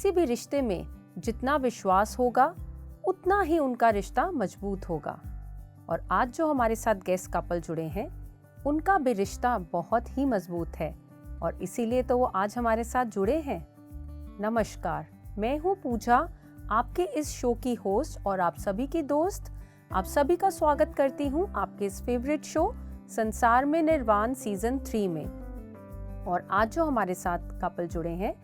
किसी भी रिश्ते में जितना विश्वास होगा उतना ही उनका रिश्ता मजबूत होगा। और आज जो हमारे साथ गेस्ट कपल जुड़े हैं उनका भी रिश्ता बहुत ही मजबूत है और इसीलिए तो वो आज हमारे साथ जुड़े हैं। नमस्कार, मैं हूँ पूजा, आपके इस शो की होस्ट और आप सभी की दोस्त। आप सभी का स्वागत करती हूँ आपके इस फेवरेट शो संसार में निर्वाण सीजन 3 में। और आज जो हमारे साथ कपल जुड़े हैं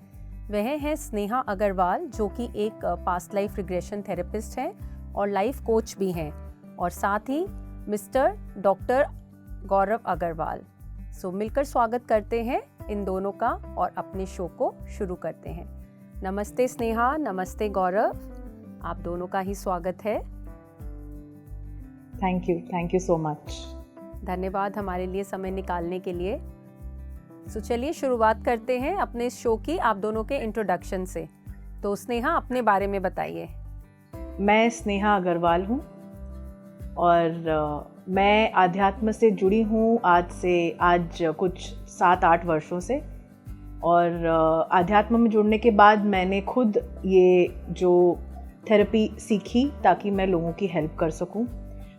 वह हैं स्नेहा अग्रवाल, जो कि एक पास्ट लाइफ रिग्रेशन थेरेपिस्ट हैं और लाइफ कोच भी हैं, और साथ ही मिस्टर डॉक्टर गौरव अग्रवाल। सो मिलकर स्वागत करते हैं इन दोनों का और अपने शो को शुरू करते हैं। नमस्ते स्नेहा, नमस्ते गौरव, आप दोनों का ही स्वागत है। Thank you so much. धन्यवाद हमारे लिए समय निकालने के लिए। सो चलिए शुरुआत करते हैं अपने इस शो की आप दोनों के इंट्रोडक्शन से। तो स्नेहा, अपने बारे में बताइए। मैं स्नेहा अग्रवाल हूँ और मैं आध्यात्म से जुड़ी हूँ आज कुछ 7-8 वर्षों से। और आध्यात्म में जुड़ने के बाद मैंने खुद ये जो थेरेपी सीखी ताकि मैं लोगों की हेल्प कर सकूं,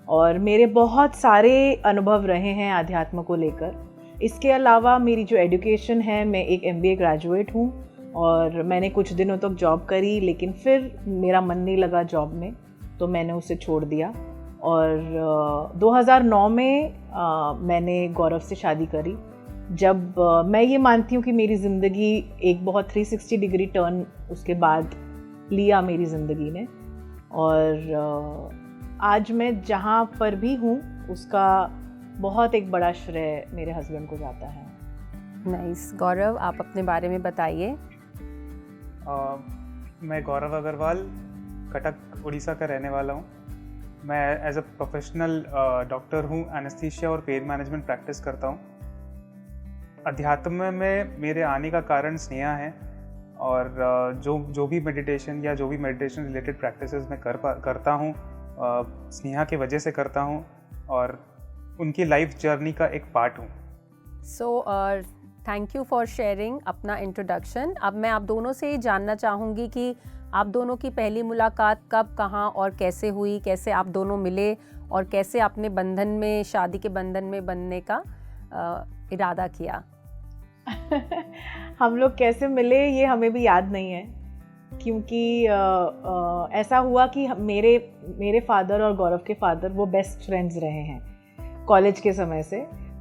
और मेरे बहुत सारे अनुभव रहे हैं आध्यात्म को लेकर। इसके अलावा मेरी जो एजुकेशन है, मैं एक MBA ग्रेजुएट हूँ और मैंने कुछ दिनों तक जॉब करी, लेकिन फिर मेरा मन नहीं लगा जॉब में तो मैंने उसे छोड़ दिया। और 2009 में मैंने गौरव से शादी करी। जब मैं ये मानती हूँ कि मेरी ज़िंदगी एक बहुत 360 डिग्री टर्न उसके बाद लिया मेरी ज़िंदगी ने, और आज मैं जहाँ पर भी हूँ उसका बहुत एक बड़ा श्रेय मेरे हस्बैंड को जाता है। नाइस। गौरव, आप अपने बारे में बताइए। मैं गौरव अग्रवाल कटक उड़ीसा का रहने वाला हूँ। मैं एज अ प्रोफेशनल डॉक्टर हूँ, एनेस्थीसिया और पेन मैनेजमेंट प्रैक्टिस करता हूँ। अध्यात्म में मेरे आने का कारण स्नेहा है, और जो भी मेडिटेशन या जो भी मेडिटेशन रिलेटेड प्रैक्टिसेस मैं करता हूँ स्नेहा की वजह से करता हूँ और उनकी लाइफ जर्नी का एक पार्ट हूँ। So thank you for sharing अपना इंट्रोडक्शन। अब मैं आप दोनों से ये जानना चाहूँगी कि आप दोनों की पहली मुलाकात कब, कहाँ और कैसे हुई, कैसे आप दोनों मिले और कैसे आपने बंधन में, शादी के बंधन में बनने का इरादा किया। हम लोग कैसे मिले ये हमें भी याद नहीं है, क्योंकि ऐसा हुआ कि मेरे फादर और गौरव के फादर वो बेस्ट फ्रेंड्स रहे हैं कॉलेज के समय से।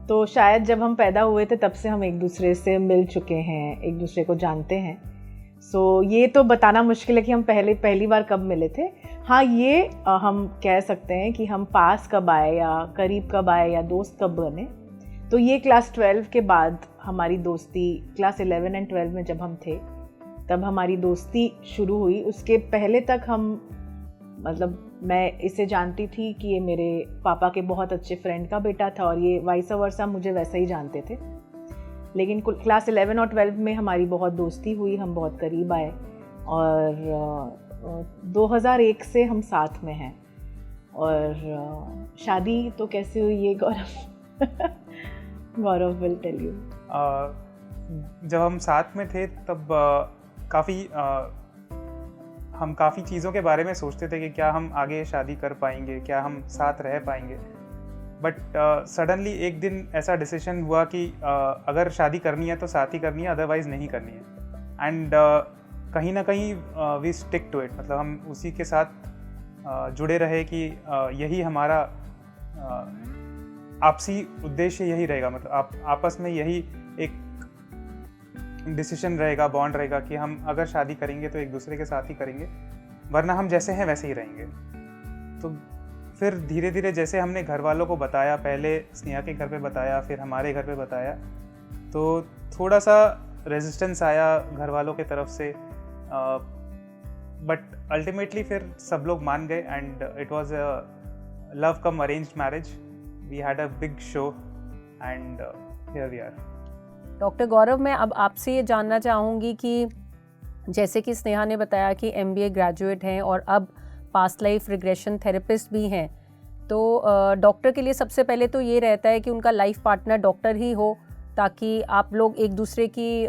तो शायद जब हम पैदा हुए थे तब से हम एक दूसरे से मिल चुके हैं, एक दूसरे को जानते हैं। सो ये तो बताना मुश्किल है कि हम पहली बार कब मिले थे। हाँ, ये हम कह सकते हैं कि हम पास कब आए या करीब कब आए या दोस्त कब बने। तो ये क्लास 12 के बाद हमारी दोस्ती, क्लास 11 और 12 में जब हम थे तब हमारी दोस्ती शुरू हुई। उसके पहले तक मैं इसे जानती थी कि ये मेरे पापा के बहुत अच्छे फ्रेंड का बेटा था और ये वाइस वर्सा मुझे वैसा ही जानते थे। लेकिन क्लास 11 और 12 में हमारी बहुत दोस्ती हुई, हम बहुत करीब आए और 2001 से हम साथ में हैं। और शादी तो कैसे हुई ये गौरव विल टेल यू। जब हम साथ में थे तब हम काफ़ी चीज़ों के बारे में सोचते थे कि क्या हम आगे शादी कर पाएंगे, क्या हम साथ रह पाएंगे। बट सडनली एक दिन ऐसा डिसीजन हुआ कि अगर शादी करनी है तो साथ ही करनी है, अदरवाइज़ नहीं करनी है। एंड कहीं ना कहीं वी स्टिक टू इट, मतलब हम उसी के साथ जुड़े रहे कि यही हमारा आपसी उद्देश्य यही रहेगा, मतलब आपस में यही एक डिसीजन रहेगा, बॉन्ड रहेगा कि हम अगर शादी करेंगे तो एक दूसरे के साथ ही करेंगे, वरना हम जैसे हैं वैसे ही रहेंगे। तो फिर धीरे धीरे जैसे हमने घर वालों को बताया, पहले स्नेहा के घर पे बताया, फिर हमारे घर पे बताया, तो थोड़ा सा रेजिस्टेंस आया घर वालों की तरफ से, बट अल्टीमेटली फिर सब लोग मान गए and it was a love come arranged marriage. We had a big show and here we are. Doctor Gaurav, मैं अब आपसे ये जानना चाहूँगी कि जैसे कि स्नेहा ने बताया कि MBA ग्रेजुएट हैं और अब पास्ट लाइफ रिग्रेशन थेरेपिस्ट भी हैं, तो डॉक्टर के लिए सबसे पहले तो ये रहता है कि उनका लाइफ पार्टनर डॉक्टर ही हो, ताकि आप लोग एक दूसरे की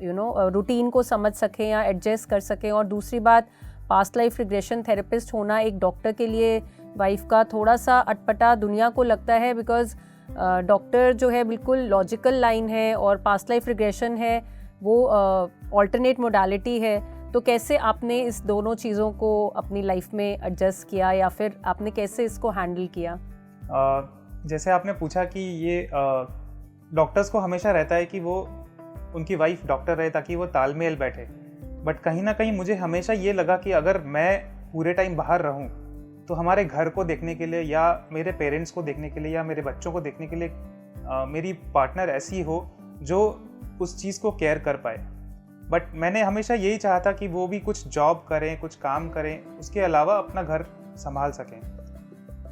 रूटीन को समझ सकें या एडजस्ट कर सकें। और दूसरी बात, पास्ट लाइफ रिग्रेशन थेरेपिस्ट होना एक डॉक्टर के लिए वाइफ का थोड़ा सा अटपटा दुनिया को लगता है, बिकॉज डॉक्टर जो है बिल्कुल लॉजिकल लाइन है और पास्ट लाइफ रिग्रेशन है वो ऑल्टरनेट मोडालिटी है। तो कैसे आपने इस दोनों चीज़ों को अपनी लाइफ में एडजस्ट किया या फिर आपने कैसे इसको हैंडल किया? जैसे आपने पूछा कि ये डॉक्टर्स को हमेशा रहता है कि वो उनकी वाइफ डॉक्टर रहे ताकि वो तालमेल बैठे, बट कहीं ना कहीं मुझे हमेशा ये लगा कि अगर मैं पूरे टाइम बाहर रहूं तो हमारे घर को देखने के लिए या मेरे पेरेंट्स को देखने के लिए या मेरे बच्चों को देखने के लिए मेरी पार्टनर ऐसी हो जो उस चीज़ को केयर कर पाए। बट मैंने हमेशा यही चाहा था कि वो भी कुछ जॉब करें, कुछ काम करें, उसके अलावा अपना घर संभाल सकें।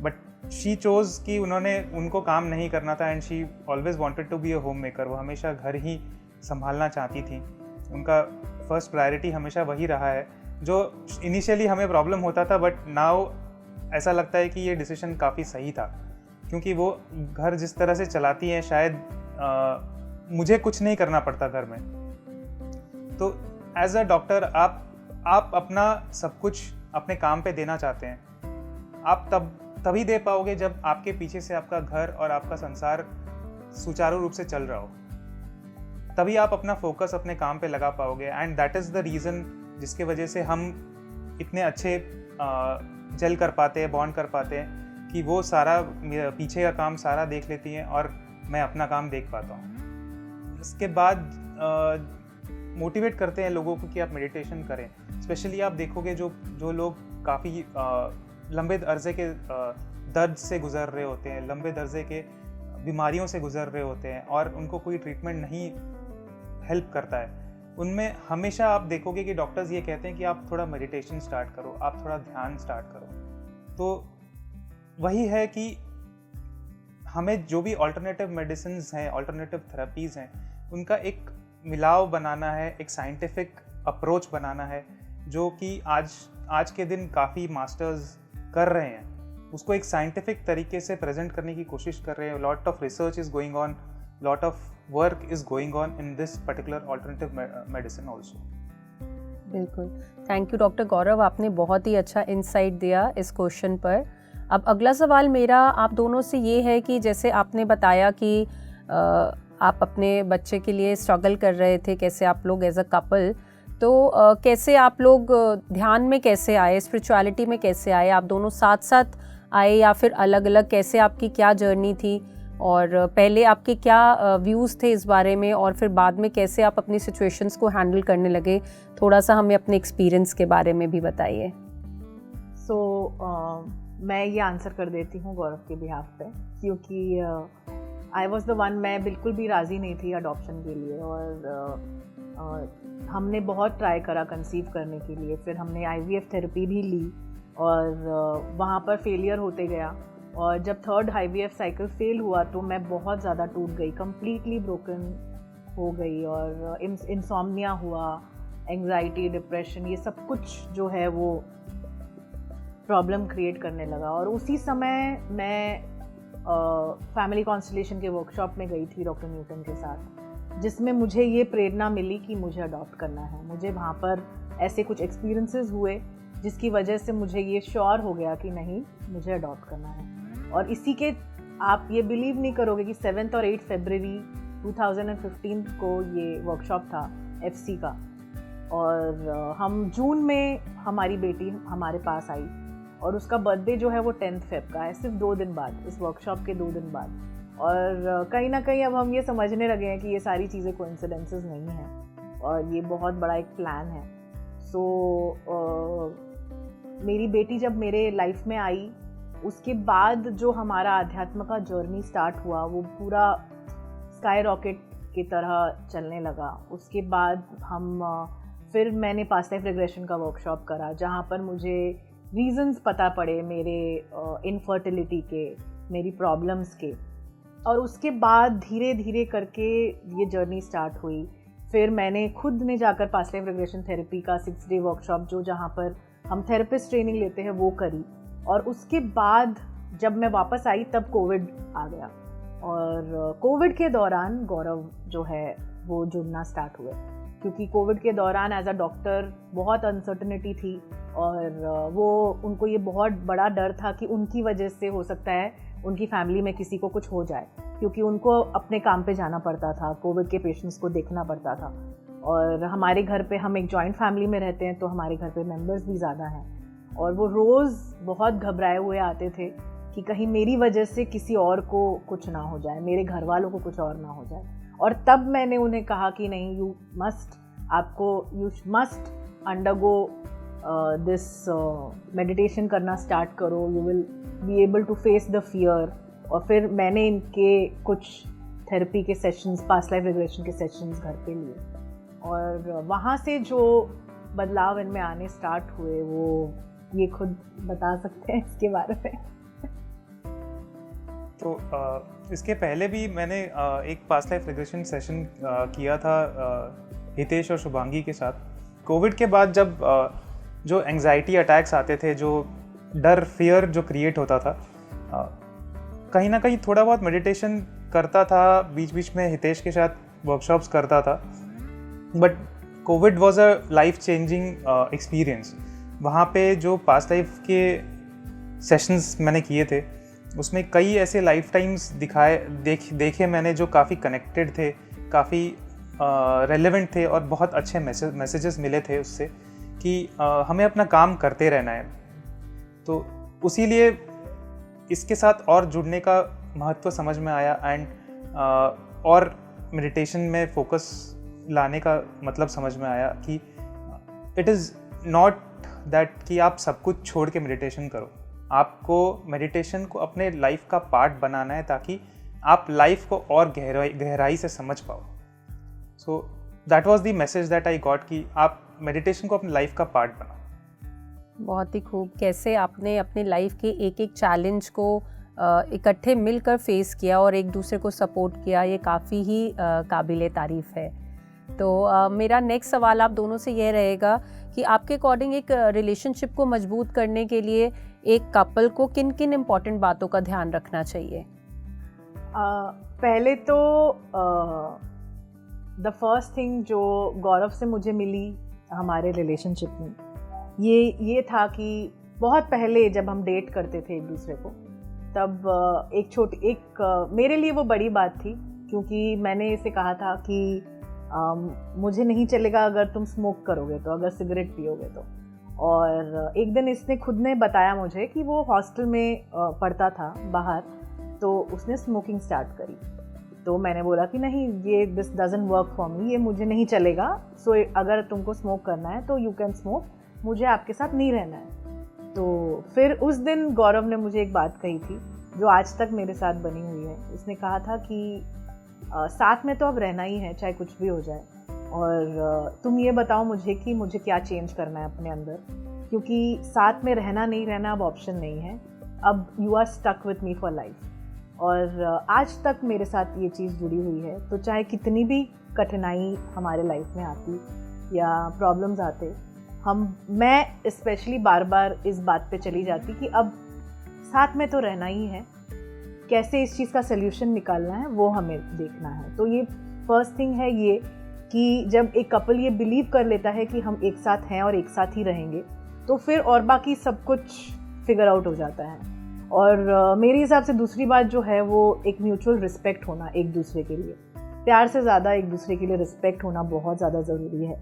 बट शी चोज़ कि उनको काम नहीं करना था and she always wanted to be a home maker. वो हमेशा घर ही संभालना चाहती थी, उनका फर्स्ट प्रायोरिटी हमेशा वही रहा है, जो इनिशियली हमें प्रॉब्लम होता था बट नाउ ऐसा लगता है कि ये डिसीजन काफ़ी सही था, क्योंकि वो घर जिस तरह से चलाती हैं शायद मुझे कुछ नहीं करना पड़ता घर में। तो एज अ डॉक्टर आप अपना सब कुछ अपने काम पे देना चाहते हैं, आप तभी दे पाओगे जब आपके पीछे से आपका घर और आपका संसार सुचारू रूप से चल रहा हो, तभी आप अपना फोकस अपने काम पे लगा पाओगे। And that is the reason जिसके वजह से हम इतने अच्छे जल कर पाते हैं, बॉन्ड कर पाते हैं कि वो सारा पीछे का काम सारा देख लेती हैं और मैं अपना काम देख पाता हूँ। इसके बाद मोटिवेट करते हैं लोगों को कि आप मेडिटेशन करें। स्पेशली आप देखोगे जो लोग काफ़ी लंबे अरसे के दर्द से गुजर रहे होते हैं, लंबे दर्जे के बीमारियों से गुजर रहे होते हैं और उनको कोई ट्रीटमेंट नहीं हेल्प करता है, उनमें हमेशा आप देखोगे कि डॉक्टर्स ये कहते हैं कि आप थोड़ा मेडिटेशन स्टार्ट करो, आप थोड़ा ध्यान स्टार्ट करो। तो वही है कि हमें जो भी ऑल्टरनेटिव मेडिसिन्स हैं, ऑल्टरनेटिव थेरेपीज़ हैं, उनका एक मिलाव बनाना है, एक साइंटिफिक अप्रोच बनाना है, जो कि आज के दिन काफ़ी मास्टर्स कर रहे हैं, उसको एक साइंटिफिक तरीके से प्रेजेंट करने की कोशिश कर रहे हैं। Lot of research is going on, lot of work is going on in this particular alternative medicine also. बिल्कुल, थैंक यू डॉक्टर गौरव, आपने बहुत ही अच्छा इंसाइट दिया इस क्वेश्चन पर। अब अगला सवाल मेरा आप दोनों से ये है कि जैसे आपने बताया कि आप अपने बच्चे के लिए स्ट्रगल कर रहे थे, कैसे आप लोग एज अ कपल, तो कैसे आप लोग ध्यान में कैसे आए, स्पिरिचुअलिटी में कैसे आए, आप दोनों साथ साथ आए या फिर अलग अलग, कैसे आपकी क्या जर्नी थी और पहले आपके क्या व्यूज़ थे इस बारे में और फिर बाद में कैसे आप अपनी सिचुएशंस को हैंडल करने लगे? थोड़ा सा हमें अपने एक्सपीरियंस के बारे में भी बताइए। मैं ये आंसर कर देती हूँ गौरव के बिहाफ पे, क्योंकि आई वॉज द वन, मैं बिल्कुल भी राज़ी नहीं थी अडॉप्शन के लिए और हमने बहुत ट्राई करा कंसीव करने के लिए, फिर हमने IVF थेरेपी भी ली और वहाँ पर फेलियर होते गया। और जब थर्ड IVF साइकिल फेल हुआ तो मैं बहुत ज़्यादा टूट गई, कम्प्लीटली ब्रोकन हो गई और इंसोम्निया हुआ, एंग्जाइटी, डिप्रेशन, ये सब कुछ जो है वो प्रॉब्लम क्रिएट करने लगा। और उसी समय मैं फैमिली कॉन्स्टलेशन के वर्कशॉप में गई थी डॉक्टर न्यूटन के साथ, जिसमें मुझे ये प्रेरणा मिली कि मुझे अडॉप्ट करना है। मुझे वहाँ पर ऐसे कुछ एक्सपीरियंसेस हुए जिसकी वजह से मुझे ये श्योर हो गया कि नहीं, मुझे अडॉप्ट करना है। और इसी के आप ये बिलीव नहीं करोगे कि 7 और 8 फरवरी 2015 को ये वर्कशॉप था FC का, और हम जून में हमारी बेटी हमारे पास आई और उसका बर्थडे जो है वो 10 फेब का है, सिर्फ 2 दिन बाद, इस वर्कशॉप के 2 दिन बाद। और कहीं ना कहीं अब हम ये समझने लगे हैं कि ये सारी चीज़ें कोइंसिडेंसेस नहीं हैं और ये बहुत बड़ा एक प्लान है। मेरी बेटी जब मेरे लाइफ में आई, उसके बाद जो हमारा आध्यात्म का जर्नी स्टार्ट हुआ वो पूरा स्काई रॉकेट की तरह चलने लगा। उसके बाद फिर मैंने पास्ट लाइफ रिग्रेशन का वर्कशॉप करा, जहाँ पर मुझे रीजंस पता पड़े मेरे इनफर्टिलिटी के, मेरी प्रॉब्लम्स के, और उसके बाद धीरे धीरे करके ये जर्नी स्टार्ट हुई। फिर मैंने खुद ने जाकर पास्ट लाइफ रिग्रेशन थेरेपी का 6 डे वर्कशॉप, जो जहाँ पर हम थेरेपिस्ट ट्रेनिंग लेते हैं, वो करी। और उसके बाद जब मैं वापस आई तब कोविड आ गया और कोविड के दौरान गौरव जो है वो जुड़ना स्टार्ट हुए। क्योंकि कोविड के दौरान एज अ डॉक्टर बहुत अनसर्टनिटी थी और वो उनको ये बहुत बड़ा डर था कि उनकी वजह से हो सकता है उनकी फैमिली में किसी को कुछ हो जाए, क्योंकि उनको अपने काम पे जाना पड़ता था, कोविड के पेशेंट्स को देखना पड़ता था। और हमारे घर पे, हम एक जॉइंट फैमिली में रहते हैं तो हमारे घर पे मेंबर्स भी ज़्यादा हैं, और वो रोज़ बहुत घबराए हुए आते थे कि कहीं मेरी वजह से किसी और को कुछ ना हो जाए, मेरे घर वालों को कुछ और ना हो जाए। और तब मैंने उन्हें कहा कि नहीं, you must undergo this meditation करना स्टार्ट करो, you will be able to face the fear. और फिर मैंने इनके कुछ थेरेपी के सेशंस, पास्ट लाइफ रिग्रेशन के सेशंस घर पे लिए, और वहाँ से जो बदलाव इनमें आने स्टार्ट हुए वो ये खुद बता सकते हैं इसके बारे में। तो इसके पहले भी मैंने एक पास्ट लाइफ रिग्रेशन सेशन किया था हितेश और शुभांगी के साथ। कोविड के बाद जब जो एंग्जाइटी अटैक्स आते थे, जो डर, फियर जो क्रिएट होता था, कहीं ना कहीं थोड़ा बहुत मेडिटेशन करता था, बीच बीच में हितेश के साथ वर्कशॉप्स करता था। But Covid was a life changing experience. वहाँ पे जो पास्ट लाइफ के सेशंस मैंने किए थे, उसमें कई ऐसे लाइफ टाइम्स देखे मैंने जो काफ़ी कनेक्टेड थे, काफ़ी रेलेवेंट थे, और बहुत अच्छे मैसेजेस मिले थे उससे कि हमें अपना काम करते रहना है। तो उसीलिए इसके साथ और जुड़ने का महत्व समझ में आया, एंड और मेडिटेशन में फोकस लाने का मतलब समझ में आया कि इट इज़ नॉट दैट कि आप सब कुछ छोड़ के मेडिटेशन करो। आपको मेडिटेशन को अपने लाइफ का पार्ट बनाना है ताकि आप लाइफ को और गहराई से समझ पाओ। So that was the message that I got कि आप मेडिटेशन को अपनी लाइफ का पार्ट बनाओ। बहुत ही खूब। कैसे आपने अपनी लाइफ के एक एक चैलेंज को इकट्ठे मिलकर फेस किया और एक दूसरे को सपोर्ट किया, ये काफ़ी ही काबिले तारीफ़ है। तो मेरा नेक्स्ट सवाल आप दोनों से यह रहेगा कि आपके अकॉर्डिंग एक रिलेशनशिप को मजबूत करने के लिए एक कपल को किन किन इम्पॉर्टेंट बातों का ध्यान रखना चाहिए? पहले तो द फर्स्ट थिंग जो गौरव से मुझे मिली हमारे रिलेशनशिप में, ये था कि बहुत पहले जब हम डेट करते थे एक दूसरे को, तब मेरे लिए वो बड़ी बात थी, क्योंकि मैंने इसे कहा था कि मुझे नहीं चलेगा अगर तुम स्मोक करोगे तो, अगर सिगरेट पियोगे तो। और एक दिन इसने खुद ने बताया मुझे कि वो हॉस्टल में पढ़ता था बाहर, तो उसने स्मोकिंग स्टार्ट करी। तो मैंने बोला कि नहीं, ये this doesn't work for me, ये मुझे नहीं चलेगा। सो अगर तुमको स्मोक करना है तो यू कैन स्मोक, मुझे आपके साथ नहीं रहना है। तो फिर उस दिन गौरव ने मुझे एक बात कही थी जो आज तक मेरे साथ बनी हुई है। उसने कहा था कि साथ में तो अब रहना ही है, चाहे कुछ भी हो जाए, और तुम ये बताओ मुझे कि मुझे क्या चेंज करना है अपने अंदर, क्योंकि साथ में रहना नहीं रहना अब ऑप्शन नहीं है, अब you are stuck with me for life. और आज तक मेरे साथ ये चीज़ जुड़ी हुई है। तो चाहे कितनी भी कठिनाई हमारे लाइफ में आती या प्रॉब्लम्स आते, मैं स्पेशली बार बार इस बात पे चली जाती कि अब साथ में तो रहना ही है, कैसे इस चीज़ का सल्यूशन निकालना है वो हमें देखना है। तो ये फर्स्ट थिंग है ये कि जब एक कपल ये बिलीव कर लेता है कि हम एक साथ हैं और एक साथ ही रहेंगे, तो फिर और बाकी सब कुछ फिगर आउट हो जाता है। और मेरे हिसाब से दूसरी बात जो है वो एक म्यूचुअल रिस्पेक्ट होना एक दूसरे के लिए। प्यार से ज़्यादा एक दूसरे के लिए रिस्पेक्ट होना बहुत ज़्यादा ज़रूरी है,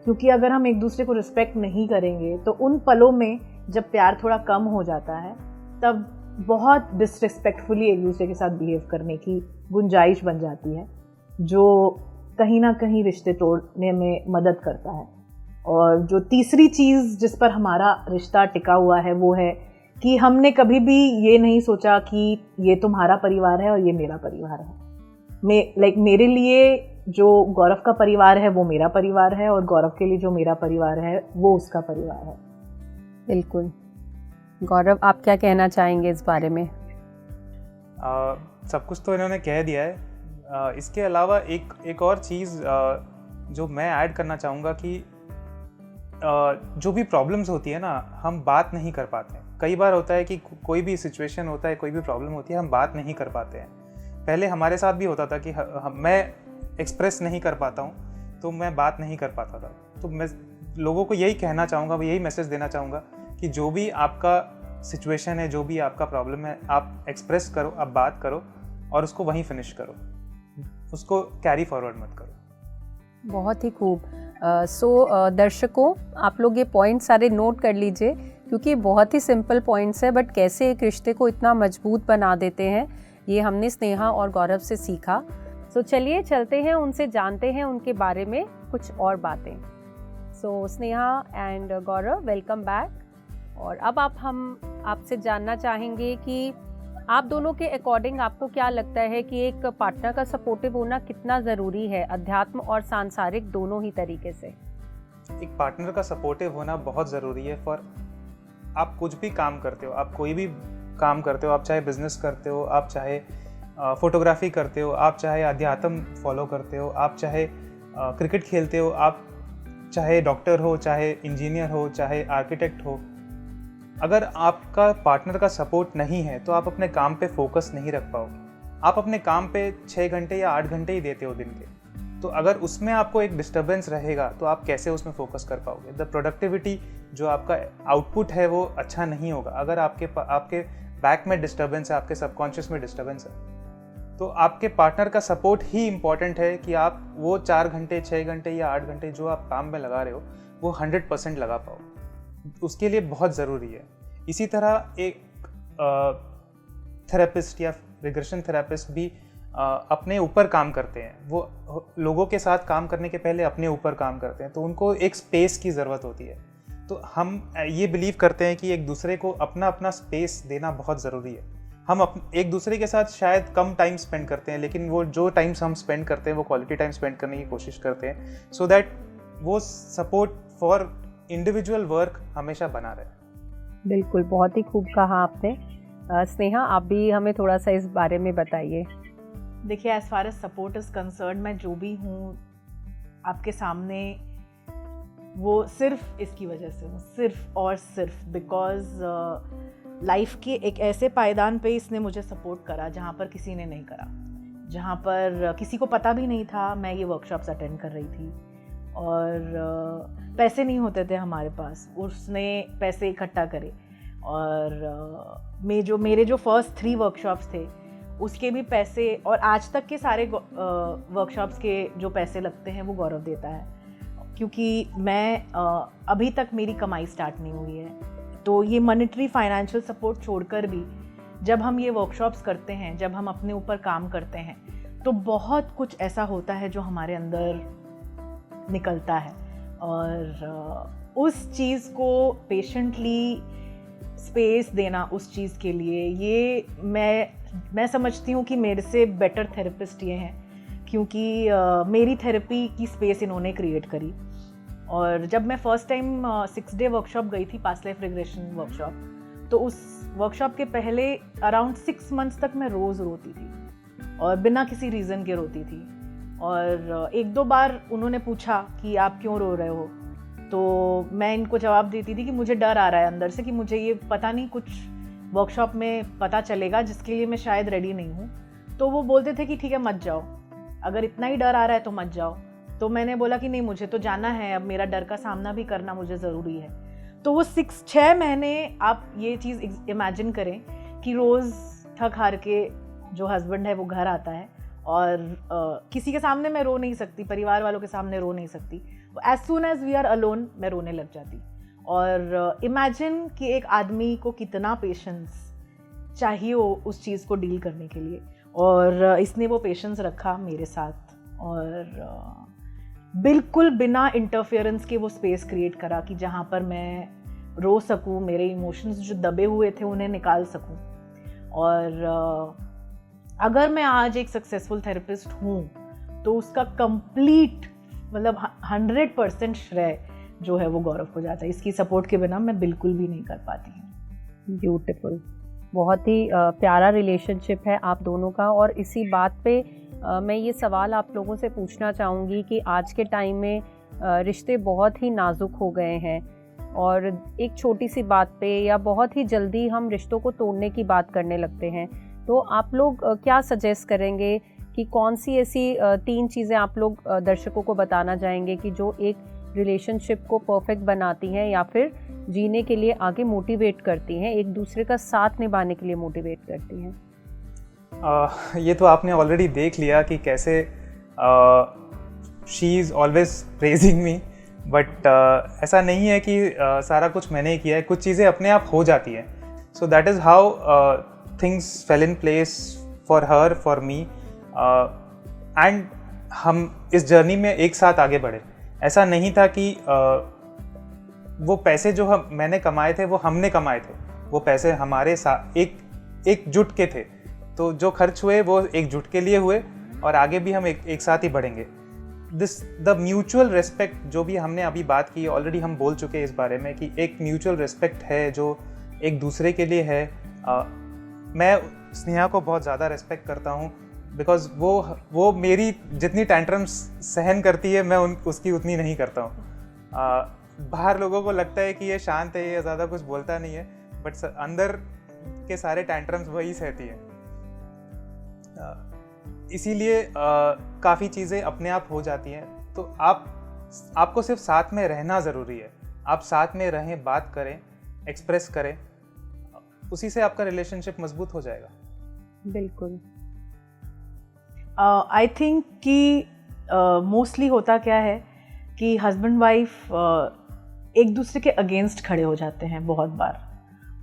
क्योंकि अगर हम एक दूसरे को रिस्पेक्ट नहीं करेंगे तो उन पलों में जब प्यार थोड़ा कम हो जाता है तब बहुत डिसरिस्पेक्टफुली एक दूसरे के साथ बिहेव करने की गुंजाइश बन जाती है, जो कहीं ना कहीं रिश्ते तोड़ने में मदद करता है। और जो तीसरी चीज़ जिस पर हमारा रिश्ता टिका हुआ है वो है कि हमने कभी भी ये नहीं सोचा कि ये तुम्हारा परिवार है और ये मेरा परिवार है। मेरे लिए जो गौरव का परिवार है वो मेरा परिवार है, और गौरव के लिए जो मेरा परिवार है वो उसका परिवार है। बिल्कुल। गौरव, आप क्या कहना चाहेंगे इस बारे में? सब कुछ तो इन्होंने कह दिया है। इसके अलावा एक और चीज़ जो मैं ऐड करना चाहूँगा कि जो भी प्रॉब्लम्स होती है ना, हम बात नहीं कर पाते हैं। कई बार होता है कि कोई भी सिचुएशन होता है, कोई भी प्रॉब्लम होती है, हम बात नहीं कर पाते हैं। पहले हमारे साथ भी होता था कि मैं एक्सप्रेस नहीं कर पाता हूँ तो मैं बात नहीं कर पाता था। तो मैं लोगों को यही कहना चाहूँगा, यही मैसेज देना चाहूँगा कि जो भी आपका सिचुएशन है, जो भी आपका प्रॉब्लम है, आप एक्सप्रेस करो, आप बात करो और उसको वहीं फिनिश करो, उसको कैरी फॉरवर्ड मत करो। बहुत ही खूब। दर्शकों, आप लोग ये पॉइंट सारे नोट कर लीजिए, क्योंकि बहुत ही सिंपल पॉइंट्स है, बट कैसे एक रिश्ते को इतना मजबूत बना देते हैं, ये हमने स्नेहा और गौरव से सीखा। चलिए चलते हैं, उनसे जानते हैं उनके बारे में कुछ और बातें। Sneha and Gaurav, welcome back. और अब हम आपसे जानना चाहेंगे कि आप दोनों के अकॉर्डिंग आपको क्या लगता है कि एक पार्टनर का सपोर्टिव होना कितना ज़रूरी है, अध्यात्म और सांसारिक दोनों ही तरीके से? एक पार्टनर का सपोर्टिव होना बहुत ज़रूरी है। फॉर आप कुछ भी काम करते हो, आप कोई भी काम करते हो, आप चाहे बिजनेस करते हो, आप चाहे फोटोग्राफी करते हो, आप चाहे अध्यात्म फॉलो करते हो, आप चाहे क्रिकेट खेलते हो, आप चाहे डॉक्टर हो, चाहे इंजीनियर हो, चाहे आर्किटेक्ट हो, अगर आपका पार्टनर का सपोर्ट नहीं है तो आप अपने काम पे फोकस नहीं रख पाओगे। आप अपने काम पे 6 घंटे या 8 घंटे ही देते हो दिन के, तो अगर उसमें आपको एक डिस्टर्बेंस रहेगा तो आप कैसे उसमें फोकस कर पाओगे? द प्रोडक्टिविटी, जो आपका आउटपुट है, वो अच्छा नहीं होगा अगर आपके बैक में डिस्टर्बेंस है, आपके सबकॉन्शियस में डिस्टर्बेंस है। तो आपके पार्टनर का सपोर्ट ही इम्पॉर्टेंट है कि आप वो 4 घंटे, 6 घंटे या 8 घंटे जो आप काम में लगा रहे हो वो 100% लगा पाओ, उसके लिए बहुत ज़रूरी है। इसी तरह एक थेरेपिस्ट या रिग्रेशन थेरेपिस्ट भी अपने ऊपर काम करते हैं। वो लोगों के साथ काम करने के पहले अपने ऊपर काम करते हैं, तो उनको एक स्पेस की ज़रूरत होती है। तो हम ये बिलीव करते हैं कि एक दूसरे को अपना अपना स्पेस देना बहुत ज़रूरी है। हम एक दूसरे के साथ शायद कम टाइम स्पेंड करते हैं, लेकिन वो जो टाइम्स हम स्पेंड करते हैं वो क्वालिटी टाइम स्पेंड करने की कोशिश करते हैं, सो दैट वो सपोर्ट फॉर इंडिविजुअल वर्क हमेशा बना रहे। बिल्कुल, बहुत ही खूब कहा आपने। स्नेहा, आप भी हमें थोड़ा सा इस बारे में बताइए। देखिए, as far as support is concern, मैं जो भी हूँ आपके सामने वो सिर्फ इसकी वजह से हूँ, सिर्फ और सिर्फ बिकॉज लाइफ के एक ऐसे पायदान पे इसने मुझे सपोर्ट करा जहाँ पर किसी ने नहीं करा, जहाँ पर किसी को पता भी नहीं था मैं ये वर्कशॉप्स अटेंड कर रही थी, और पैसे नहीं होते थे हमारे पास, उसने पैसे इकट्ठा करे। और मेरे जो फर्स्ट 3 वर्कशॉप्स थे उसके भी पैसे, और आज तक के सारे वर्कशॉप्स के जो पैसे लगते हैं वो गौरव देता है, क्योंकि मैं अभी तक मेरी कमाई स्टार्ट नहीं हुई है। तो ये मॉनेटरी फाइनेंशियल सपोर्ट छोड़कर भी जब हम ये वर्कशॉप्स करते हैं, जब हम अपने ऊपर काम करते हैं, तो बहुत कुछ ऐसा होता है जो हमारे अंदर निकलता है, और उस चीज़ को पेशेंटली स्पेस देना उस चीज़ के लिए, ये मैं समझती हूँ कि मेरे से बेटर थेरेपिस्ट ये हैं, क्योंकि मेरी थेरेपी की स्पेस इन्होंने क्रिएट करी। और जब मैं फ़र्स्ट टाइम 6 डे वर्कशॉप गई थी, पास्ट लाइफ रिग्रेशन वर्कशॉप, तो उस वर्कशॉप के पहले अराउंड 6 मंथ्स तक मैं रोज़ रोती थी, और बिना किसी रीज़न के रोती थी। और 1-2 बार उन्होंने पूछा कि आप क्यों रो रहे हो, तो मैं इनको जवाब देती थी कि मुझे डर आ रहा है अंदर से, कि मुझे ये पता नहीं कुछ वर्कशॉप में पता चलेगा जिसके लिए मैं शायद रेडी नहीं हूँ। तो वो बोलते थे कि ठीक है, मत जाओ, अगर इतना ही डर आ रहा है तो मत जाओ। तो मैंने बोला कि नहीं, मुझे तो जाना है, अब मेरा डर का सामना भी करना मुझे ज़रूरी है। तो वो 6 महीने आप ये चीज़ इमेजिन करें कि रोज़ थक हार के जो हस्बैंड है वो घर आता है, और किसी के सामने मैं रो नहीं सकती, परिवार वालों के सामने रो नहीं सकती। As soon as we are alone मैं रोने लग जाती। और इमेजिन कि एक आदमी को कितना पेशेंस चाहिए उस चीज़ को डील करने के लिए, और इसने वो पेशेंस रखा मेरे साथ, और बिल्कुल बिना इंटरफेरेंस के वो स्पेस क्रिएट करा कि जहाँ पर मैं रो सकूँ, मेरे इमोशंस जो दबे हुए थे उन्हें निकाल सकूँ। और अगर मैं आज एक सक्सेसफुल थेरेपिस्ट हूँ तो उसका कंप्लीट मतलब 100% श्रेय जो है वो गौरव को जाता है। इसकी सपोर्ट के बिना मैं बिल्कुल भी नहीं कर पाती हूँ। ब्यूटीफुल, बहुत ही प्यारा रिलेशनशिप है आप दोनों का। और इसी बात पे मैं ये सवाल आप लोगों से पूछना चाहूँगी कि आज के टाइम में रिश्ते बहुत ही नाजुक हो गए हैं, और एक छोटी सी बात पे या बहुत ही जल्दी हम रिश्तों को तोड़ने की बात करने लगते हैं। तो आप लोग क्या सजेस्ट करेंगे कि कौन सी ऐसी 3 चीज़ें आप लोग दर्शकों को बताना चाहेंगे कि जो एक रिलेशनशिप को परफेक्ट बनाती हैं या फिर जीने के लिए आगे मोटिवेट करती हैं, एक दूसरे का साथ निभाने के लिए मोटिवेट करती हैं? ये तो आपने ऑलरेडी देख लिया कि कैसे she is always praising me, but ऐसा नहीं है कि सारा कुछ मैंने ही किया है, कुछ चीज़ें अपने आप हो जाती हैं. So that is how things fail in place for her, for me, and हम इस जर्नी में एक साथ आगे बढ़े. ऐसा नहीं था कि वो पैसे जो मैंने कमाए थे वो हमने कमाए थे, वो पैसे हमारे साथ एक जुट के थे, तो जो खर्च हुए वो एक जुट के लिए हुए और आगे भी हम एक साथ ही बढ़ेंगे. द म्यूचुअल रिस्पेक्ट जो भी हमने अभी बात की, ऑलरेडी हम बोल चुके हैं इस बारे में कि एक म्यूचुअल रिस्पेक्ट है जो एक दूसरे के लिए है. मैं स्नेहा को बहुत ज़्यादा रिस्पेक्ट करता हूँ बिकॉज वो मेरी जितनी टैंट्रम्स सहन करती है मैं उसकी उतनी नहीं करता हूँ. बाहर लोगों को लगता है कि ये शांत है, ये ज़्यादा कुछ बोलता नहीं है, बट अंदर के सारे टैंट्रम्स वही सहती है. इसीलिए काफ़ी चीज़ें अपने आप हो जाती हैं. तो आपको सिर्फ साथ में रहना ज़रूरी है. आप साथ में रहें, बात करें, एक्सप्रेस करें, उसी से आपका रिलेशनशिप मजबूत हो जाएगा. बिल्कुल. आई थिंक कि मोस्टली होता क्या है कि हस्बैंड वाइफ एक दूसरे के अगेंस्ट खड़े हो जाते हैं बहुत बार,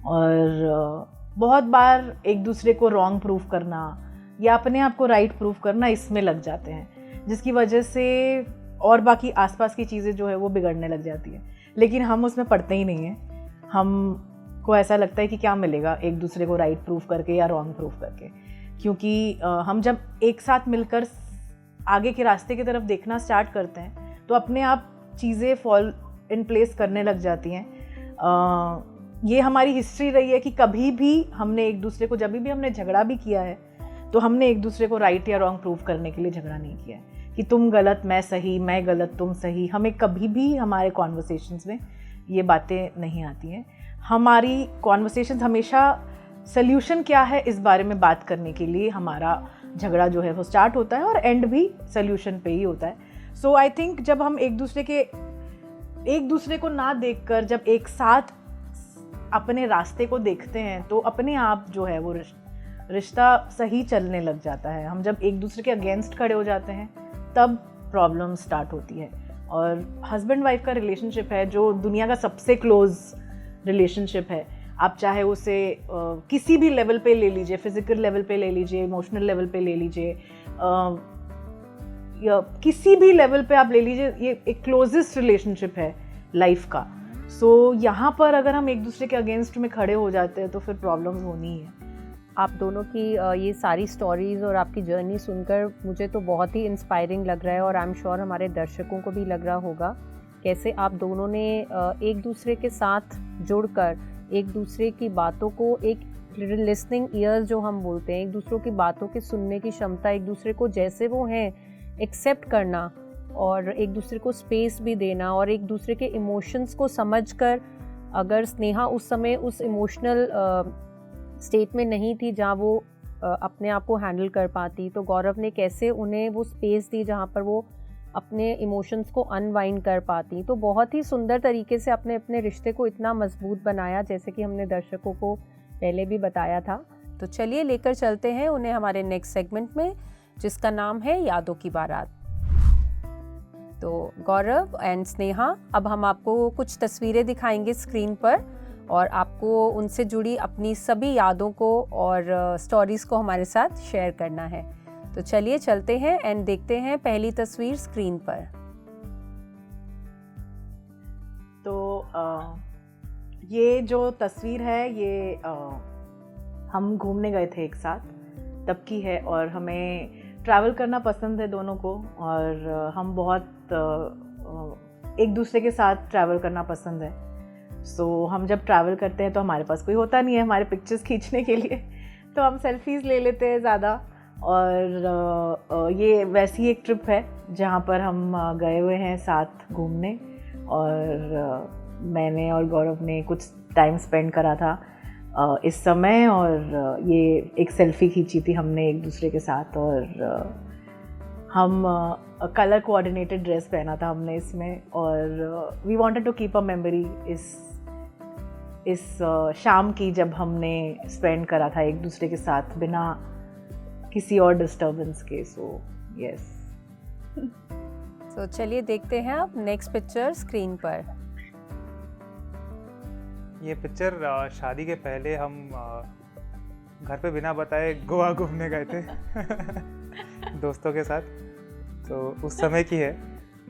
और बहुत बार एक दूसरे को रॉन्ग प्रूफ करना या अपने आप को राइट प्रूफ करना इसमें लग जाते हैं, जिसकी वजह से और बाकी आसपास की चीज़ें जो है वो बिगड़ने लग जाती है. लेकिन हम उसमें पढ़ते ही नहीं हैं. हमको ऐसा लगता है कि क्या मिलेगा एक दूसरे को राइट प्रूफ करके या रॉन्ग प्रूफ करके, क्योंकि हम जब एक साथ मिलकर आगे के रास्ते की तरफ देखना स्टार्ट करते हैं तो अपने आप चीज़ें फॉल इन प्लेस करने लग जाती हैं. ये हमारी हिस्ट्री रही है कि कभी भी हमने एक दूसरे को, जब भी हमने झगड़ा भी किया है तो हमने एक दूसरे को राइट या रॉन्ग प्रूफ करने के लिए झगड़ा नहीं किया है कि तुम गलत मैं सही, मैं गलत तुम सही. हमें कभी भी हमारे कॉन्वर्सेशंस में ये बातें नहीं आती हैं. हमारी कॉन्वर्सेशंस हमेशा सल्यूशन क्या है इस बारे में बात करने के लिए हमारा झगड़ा जो है वो स्टार्ट होता है और एंड भी सल्यूशन पे ही होता है. सो आई थिंक जब हम एक दूसरे को ना देखकर जब एक साथ अपने रास्ते को देखते हैं तो अपने आप जो है वो रिश्ता सही चलने लग जाता है. हम जब एक दूसरे के अगेंस्ट खड़े हो जाते हैं तब प्रॉब्लम स्टार्ट होती है. और हस्बैंड वाइफ का रिलेशनशिप है जो दुनिया का सबसे क्लोज रिलेशनशिप है. आप चाहे उसे किसी भी लेवल पे ले लीजिए, फिजिकल लेवल पे ले लीजिए, इमोशनल लेवल पे ले लीजिए, या किसी भी लेवल पे आप ले लीजिए, ये एक क्लोजेस्ट रिलेशनशिप है लाइफ का. सो यहाँ पर अगर हम एक दूसरे के अगेंस्ट में खड़े हो जाते हैं तो फिर प्रॉब्लम्स होनी ही है. आप दोनों की ये सारी स्टोरीज़ और आपकी जर्नी सुनकर मुझे तो बहुत ही इंस्पायरिंग लग रहा है और आई एम श्योर हमारे दर्शकों को भी लग रहा होगा कैसे आप दोनों ने एक दूसरे के साथ जुड़कर एक दूसरे की बातों को, एक लिसनिंग ईयर्स जो हम बोलते हैं, एक दूसरों की बातों के सुनने की क्षमता, एक दूसरे को जैसे वो हैं एक्सेप्ट करना और एक दूसरे को स्पेस भी देना और एक दूसरे के इमोशंस को समझकर, अगर स्नेहा उस समय उस इमोशनल स्टेट में नहीं थी जहाँ वो अपने आप को हैंडल कर पाती, तो गौरव ने कैसे उन्हें वो स्पेस दी जहाँ पर वो अपने इमोशंस को अनवाइंड कर पाती. तो बहुत ही सुंदर तरीके से अपने अपने रिश्ते को इतना मजबूत बनाया, जैसे कि हमने दर्शकों को पहले भी बताया था. तो चलिए लेकर चलते हैं उन्हें हमारे नेक्स्ट सेगमेंट में, जिसका नाम है यादों की बारात. तो गौरव एंड स्नेहा, अब हम आपको कुछ तस्वीरें दिखाएंगे स्क्रीन पर और आपको उनसे जुड़ी अपनी सभी यादों को और स्टोरीज़ को हमारे साथ शेयर करना है. तो चलिए चलते हैं एंड देखते हैं पहली तस्वीर स्क्रीन पर. तो ये जो तस्वीर है ये हम घूमने गए थे एक साथ तब की है, और हमें ट्रैवल करना पसंद है दोनों को, और हम बहुत एक दूसरे के साथ ट्रैवल करना पसंद है. सो हम जब ट्रैवल करते हैं तो हमारे पास कोई होता नहीं है हमारे पिक्चर्स खींचने के लिए, तो हम सेल्फीज़ ले लेते हैं ज़्यादा. और ये वैसी एक ट्रिप है जहाँ पर हम गए हुए हैं साथ घूमने, और मैंने और गौरव ने कुछ टाइम स्पेंड करा था इस समय, और ये एक सेल्फ़ी खींची थी हमने एक दूसरे के साथ, और हम कलर कोऑर्डिनेटेड ड्रेस पहना था हमने इसमें, और we wanted to keep a memory इस शाम की जब हमने स्पेंड करा था एक दूसरे के साथ बिना किसी और डिस्टर्बेंस के। So yes. तो चलिए देखते हैं अब नेक्स्ट पिक्चर स्क्रीन पर। ये पिक्चर शादी के पहले हम घर पे बिना बताए गोवा घूमने गए थे दोस्तों के साथ। तो उस समय की है,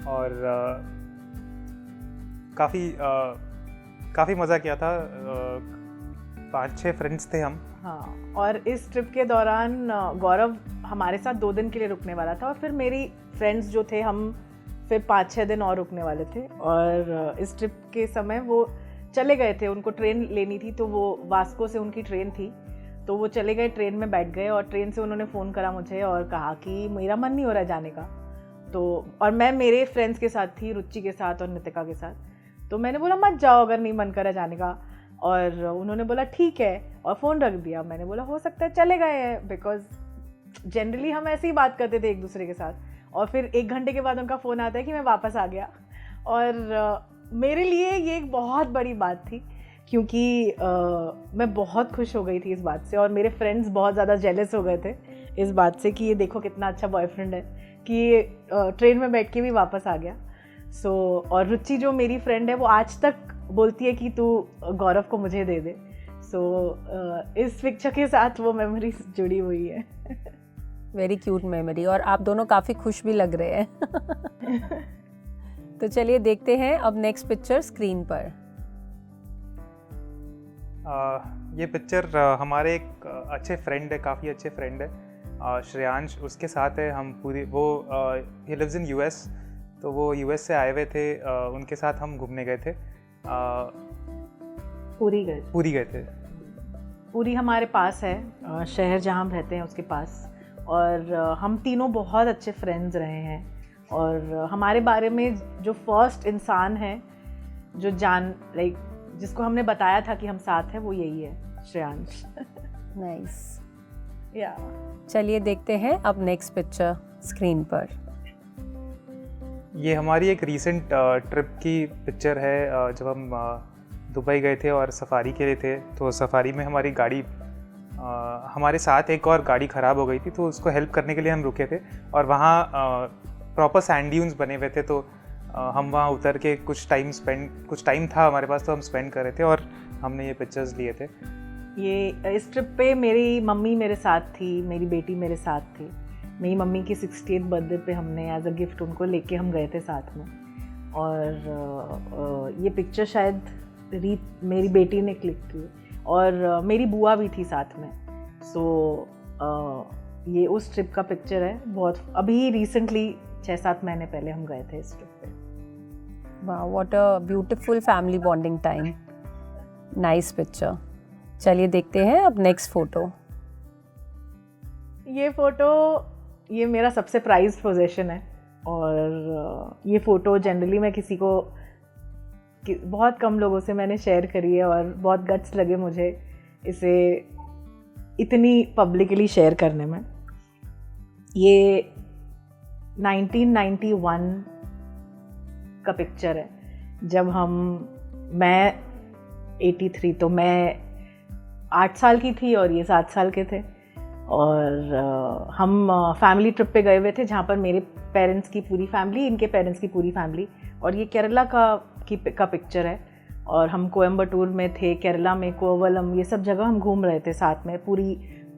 और काफ़ी मज़ा किया था। 5-6 फ्रेंड्स थे हम। हाँ, और इस ट्रिप के दौरान गौरव हमारे साथ 2 दिन के लिए रुकने वाला था, और फिर मेरी फ्रेंड्स जो थे हम फिर 5-6 दिन और रुकने वाले थे। और इस ट्रिप के समय वो चले गए थे, उनको ट्रेन लेनी थी, तो वो वास्को से उनकी ट्रेन थी, तो वो चले गए, ट्रेन में बैठ गए, और ट्रेन से उन्होंने फ़ोन करा मुझे और कहा कि मेरा मन नहीं हो रहा जाने का। तो और मैं मेरे फ्रेंड्स के साथ थी, रुचि के साथ और नितिका के साथ। तो मैंने बोला मत जाओ अगर नहीं मन करा जाने का, और उन्होंने बोला ठीक है, और फ़ोन रख दिया। मैंने बोला हो सकता है चले गए हैं, बिकॉज जनरली हम ऐसे ही बात करते थे एक दूसरे के साथ। और फिर 1 घंटे के बाद उनका फ़ोन आता है कि मैं वापस आ गया। और मेरे लिए ये एक बहुत बड़ी बात थी, क्योंकि मैं बहुत खुश हो गई थी इस बात से, और मेरे फ्रेंड्स बहुत ज़्यादा जेलस हो गए थे इस बात से कि ये देखो कितना अच्छा बॉयफ्रेंड है कि ट्रेन में बैठ के भी वापस आ गया। सो और रुचि जो मेरी फ्रेंड है वो आज तक बोलती है कि तू गौरव को मुझे दे दे। सो इस पिक्चर के साथ वो मेमोरीज जुड़ी हुई है। वेरी क्यूट मेमोरी, और आप दोनों काफ़ी खुश भी लग रहे हैं तो चलिए देखते हैं अब नेक्स्ट पिक्चर स्क्रीन पर। ये पिक्चर हमारे एक अच्छे फ्रेंड है, काफ़ी अच्छे फ्रेंड है, श्रेयांश, उसके साथ है। हम पूरी वो ही लिव्स इन यूएस, तो वो यूएस से आए हुए थे, उनके साथ हम घूमने गए थे। पूरी गए थे। पूरी हमारे पास है, शहर जहाँ हम रहते हैं उसके पास, और हम तीनों बहुत अच्छे फ्रेंड्स रहे हैं। और हमारे बारे में जो फर्स्ट इंसान है जो जिसको हमने बताया था कि हम साथ हैं, वो यही है, श्रेयांश। नाइस। या चलिए देखते हैं अब नेक्स्ट पिक्चर स्क्रीन पर। ये हमारी एक रीसेंट ट्रिप की पिक्चर है, जब हम दुबई गए थे और सफारी के लिए थे। तो सफारी में हमारी गाड़ी, हमारे साथ एक और गाड़ी ख़राब हो गई थी, तो उसको हेल्प करने के लिए हम रुके थे, और वहाँ प्रॉपर सैंड ड्यून्स बने हुए थे। तो हम वहाँ उतर के कुछ टाइम था हमारे पास, तो हम स्पेंड कर रहे थे और हमने ये पिक्चर्स लिए थे। ये इस ट्रिप पे मेरी मम्मी मेरे साथ थी, मेरी बेटी मेरे साथ थी। मेरी मम्मी की 60th बर्थडे पे हमने एज अ गिफ्ट उनको लेके हम गए थे साथ में। और ये पिक्चर शायद मेरी बेटी ने क्लिक की, और मेरी बुआ भी थी साथ में। सो ये उस ट्रिप का पिक्चर है, बहुत अभी रिसेंटली 6-7 महीने पहले हम गए थे इस ट्रिप पे। वाह, what a beautiful family bonding time. Nice picture. चलिए देखते हैं अब नेक्स्ट फोटो। ये मेरा सबसे प्राइज्ड पोजेशन है, और ये फ़ोटो जनरली मैं बहुत कम लोगों से मैंने शेयर करी है, और बहुत गट्स लगे मुझे इसे इतनी पब्लिकली शेयर करने में। ये 1991 का पिक्चर है, जब मैं 83, तो मैं 8 साल की थी और ये 7 साल के थे। और हम फैमिली ट्रिप पे गए हुए थे, जहाँ पर मेरे पेरेंट्स की पूरी फैमिली, इनके पेरेंट्स की पूरी फैमिली, और ये केरला का पिक्चर है। और हम कोयम्बटूर में थे, केरला में कोवलम, ये सब जगह हम घूम रहे थे साथ में।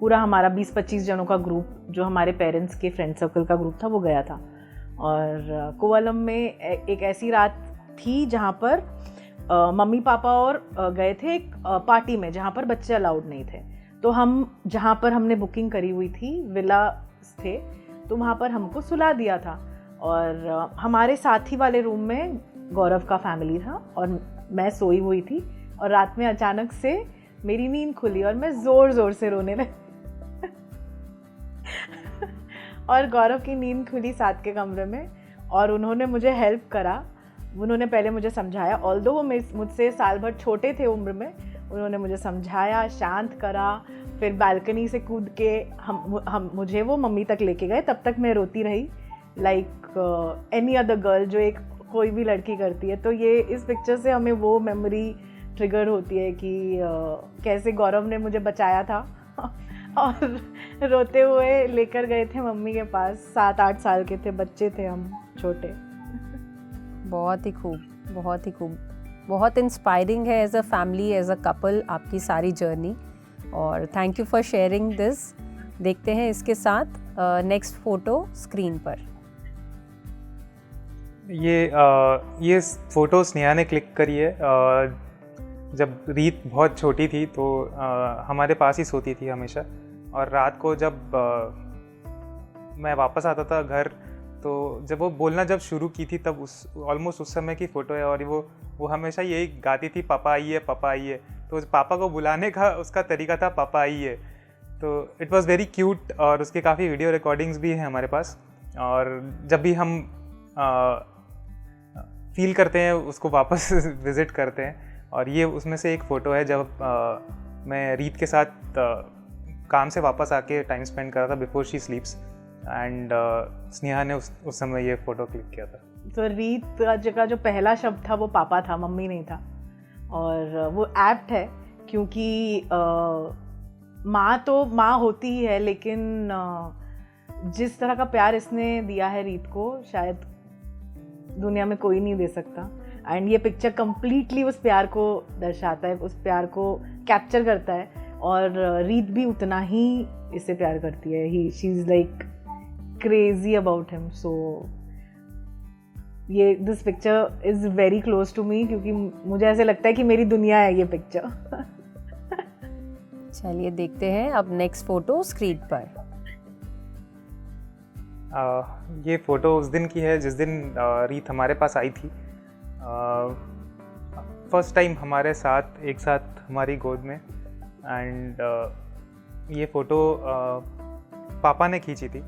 पूरा हमारा 20-25 जनों का ग्रुप, जो हमारे पेरेंट्स के फ्रेंड सर्कल का ग्रुप था, वो गया था। और कोवलम में एक ऐसी रात थी जहाँ पर मम्मी पापा और गए थे एक पार्टी में, जहाँ पर बच्चे अलाउड नहीं थे। तो जहाँ पर हमने बुकिंग करी हुई थी, विला थे, तो वहाँ पर हमको सुला दिया था। और हमारे साथी वाले रूम में गौरव का फैमिली था, और मैं सोई हुई थी, और रात में अचानक से मेरी नींद खुली और मैं ज़ोर ज़ोर से रोने लगी और गौरव की नींद खुली साथ के कमरे में, और उन्होंने मुझे हेल्प करा। उन्होंने पहले मुझे समझाया, ऑल्दो वो मुझसे साल भर छोटे थे उम्र में, उन्होंने मुझे समझाया, शांत करा। फिर बालकनी से कूद के मुझे वो मम्मी तक लेके गए। तब तक मैं रोती रही, लाइक एनी अदर गर्ल जो एक कोई भी लड़की करती है। तो ये इस पिक्चर से हमें वो मेमोरी ट्रिगर होती है कि कैसे गौरव ने मुझे बचाया था और रोते हुए लेकर गए थे मम्मी के पास। 7-8 साल के थे, बच्चे थे हम, छोटे। बहुत ही खूब, बहुत ही खूब, बहुत इंस्पायरिंग है as a family, as a couple आपकी सारी जर्नी, और thank you for sharing this. देखते हैं इसके साथ नेक्स्ट फोटो स्क्रीन पर। ये फ़ोटो स्नेहा ने क्लिक करी है। जब रीत बहुत छोटी थी तो हमारे पास ही सोती थी हमेशा, और रात को जब मैं वापस आता था घर, तो जब वो बोलना जब शुरू की थी तब ऑलमोस्ट उस समय की फ़ोटो है। और वो हमेशा यही गाती थी, पापा आइए, पापा आइए। तो पापा को बुलाने का उसका तरीका था, पापा आइए। तो इट वाज़ वेरी क्यूट, और उसके काफ़ी वीडियो रिकॉर्डिंग्स भी हैं हमारे पास। और जब भी हम फील करते हैं उसको वापस विज़िट करते हैं। और ये उसमें से एक फ़ोटो है जब मैं रीत के साथ काम से वापस आके टाइम स्पेंड कर रहा था बिफोर शी स्लीप्स, एंड स्नेहा ने उस समय ये फ़ोटो क्लिक किया था। तो रीत का जो पहला शब्द था वो पापा था, मम्मी नहीं था। और वो एप्ट है क्योंकि माँ तो माँ होती ही है, लेकिन जिस तरह का प्यार इसने दिया है रीत को शायद दुनिया में कोई नहीं दे सकता। एंड ये पिक्चर कम्प्लीटली उस प्यार को दर्शाता है, उस प्यार को कैप्चर करता है। और रीत भी उतना ही इससे प्यार करती है। She is like crazy about him. So ये this picture is very close to me, क्योंकि मुझे ऐसे लगता है कि मेरी दुनिया है ये पिक्चर। चलिए देखते हैं अब नेक्स्ट फोटो स्क्रीन पर। ये फ़ोटो उस दिन की है जिस दिन रीत हमारे पास आई थी, फर्स्ट टाइम हमारे साथ एक साथ हमारी गोद में। एंड ये फ़ोटो पापा ने खींची थी।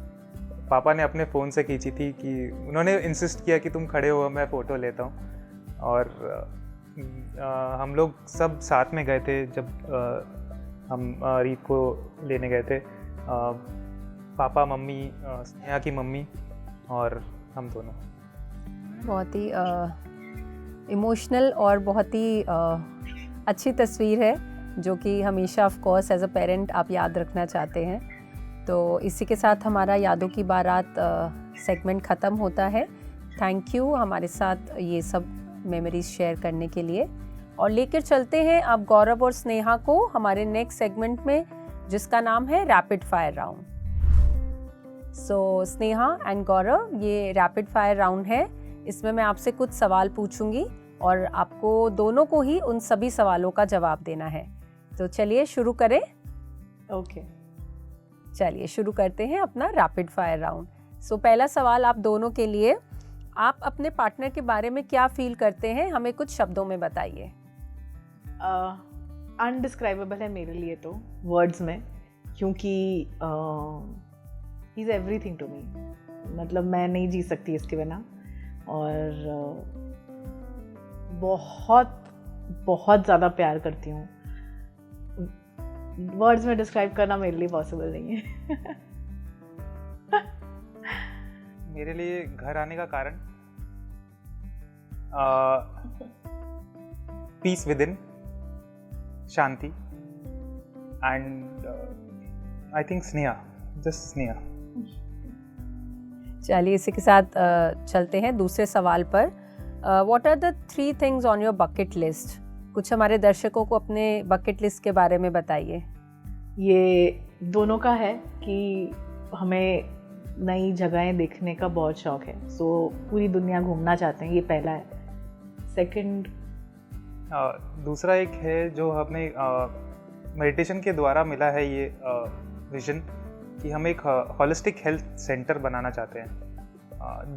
पापा ने अपने फ़ोन से खींची थी कि उन्होंने इंसिस्ट किया कि तुम खड़े हो, मैं फ़ोटो लेता हूँ। और हम लोग सब साथ में गए थे जब हम रीत को लेने गए थे। पापा, मम्मी, स्नेहा की मम्मी और हम दोनों। बहुत ही इमोशनल और बहुत ही अच्छी तस्वीर है, जो कि हमेशा of course as a parent आप याद रखना चाहते हैं। तो इसी के साथ हमारा यादों की बारात सेगमेंट ख़त्म होता है। थैंक यू हमारे साथ ये सब मेमोरीज शेयर करने के लिए, और लेकर चलते हैं अब गौरव और स्नेहा को हमारे नेक्स्ट सेगमेंट में, जिसका नाम है rapid fire round. So Sneha and Gaurav, ये रैपिड फायर राउंड है। इसमें मैं आपसे कुछ सवाल पूछूंगी और आपको दोनों को ही उन सभी सवालों का जवाब देना है। तो चलिए शुरू करें। ओके, चलिए शुरू करते हैं अपना रैपिड फायर राउंड। सो पहला सवाल आप दोनों के लिए, आप अपने पार्टनर के बारे में क्या फील करते हैं, हमें कुछ शब्दों में बताइए। अनडिस्क्राइबेबल है मेरे लिए तो वर्ड्स में, क्योंकि he is everything to me. मतलब मैं नहीं जी सकती इसके बिना। और बहुत बहुत ज़्यादा प्यार करती हूँ। वर्ड्स में डिस्क्राइब करना मेरे लिए पॉसिबल नहीं है। मेरे लिए घर आने का कारण पीस विद इन, शांति, and I think Sneha, just Sneha. चलिए इसी के साथ चलते हैं दूसरे सवाल पर। What are the 3 things on your bucket list? कुछ हमारे दर्शकों को अपने बकेट लिस्ट के बारे में बताइए। ये दोनों का है कि हमें नई जगहें देखने का बहुत शौक है। सो पूरी दुनिया घूमना चाहते हैं, ये पहला है। सेकंड, दूसरा एक है जो हमें मेडिटेशन के द्वारा मिला है, ये विजन कि हम एक होलिस्टिक हेल्थ सेंटर बनाना चाहते हैं,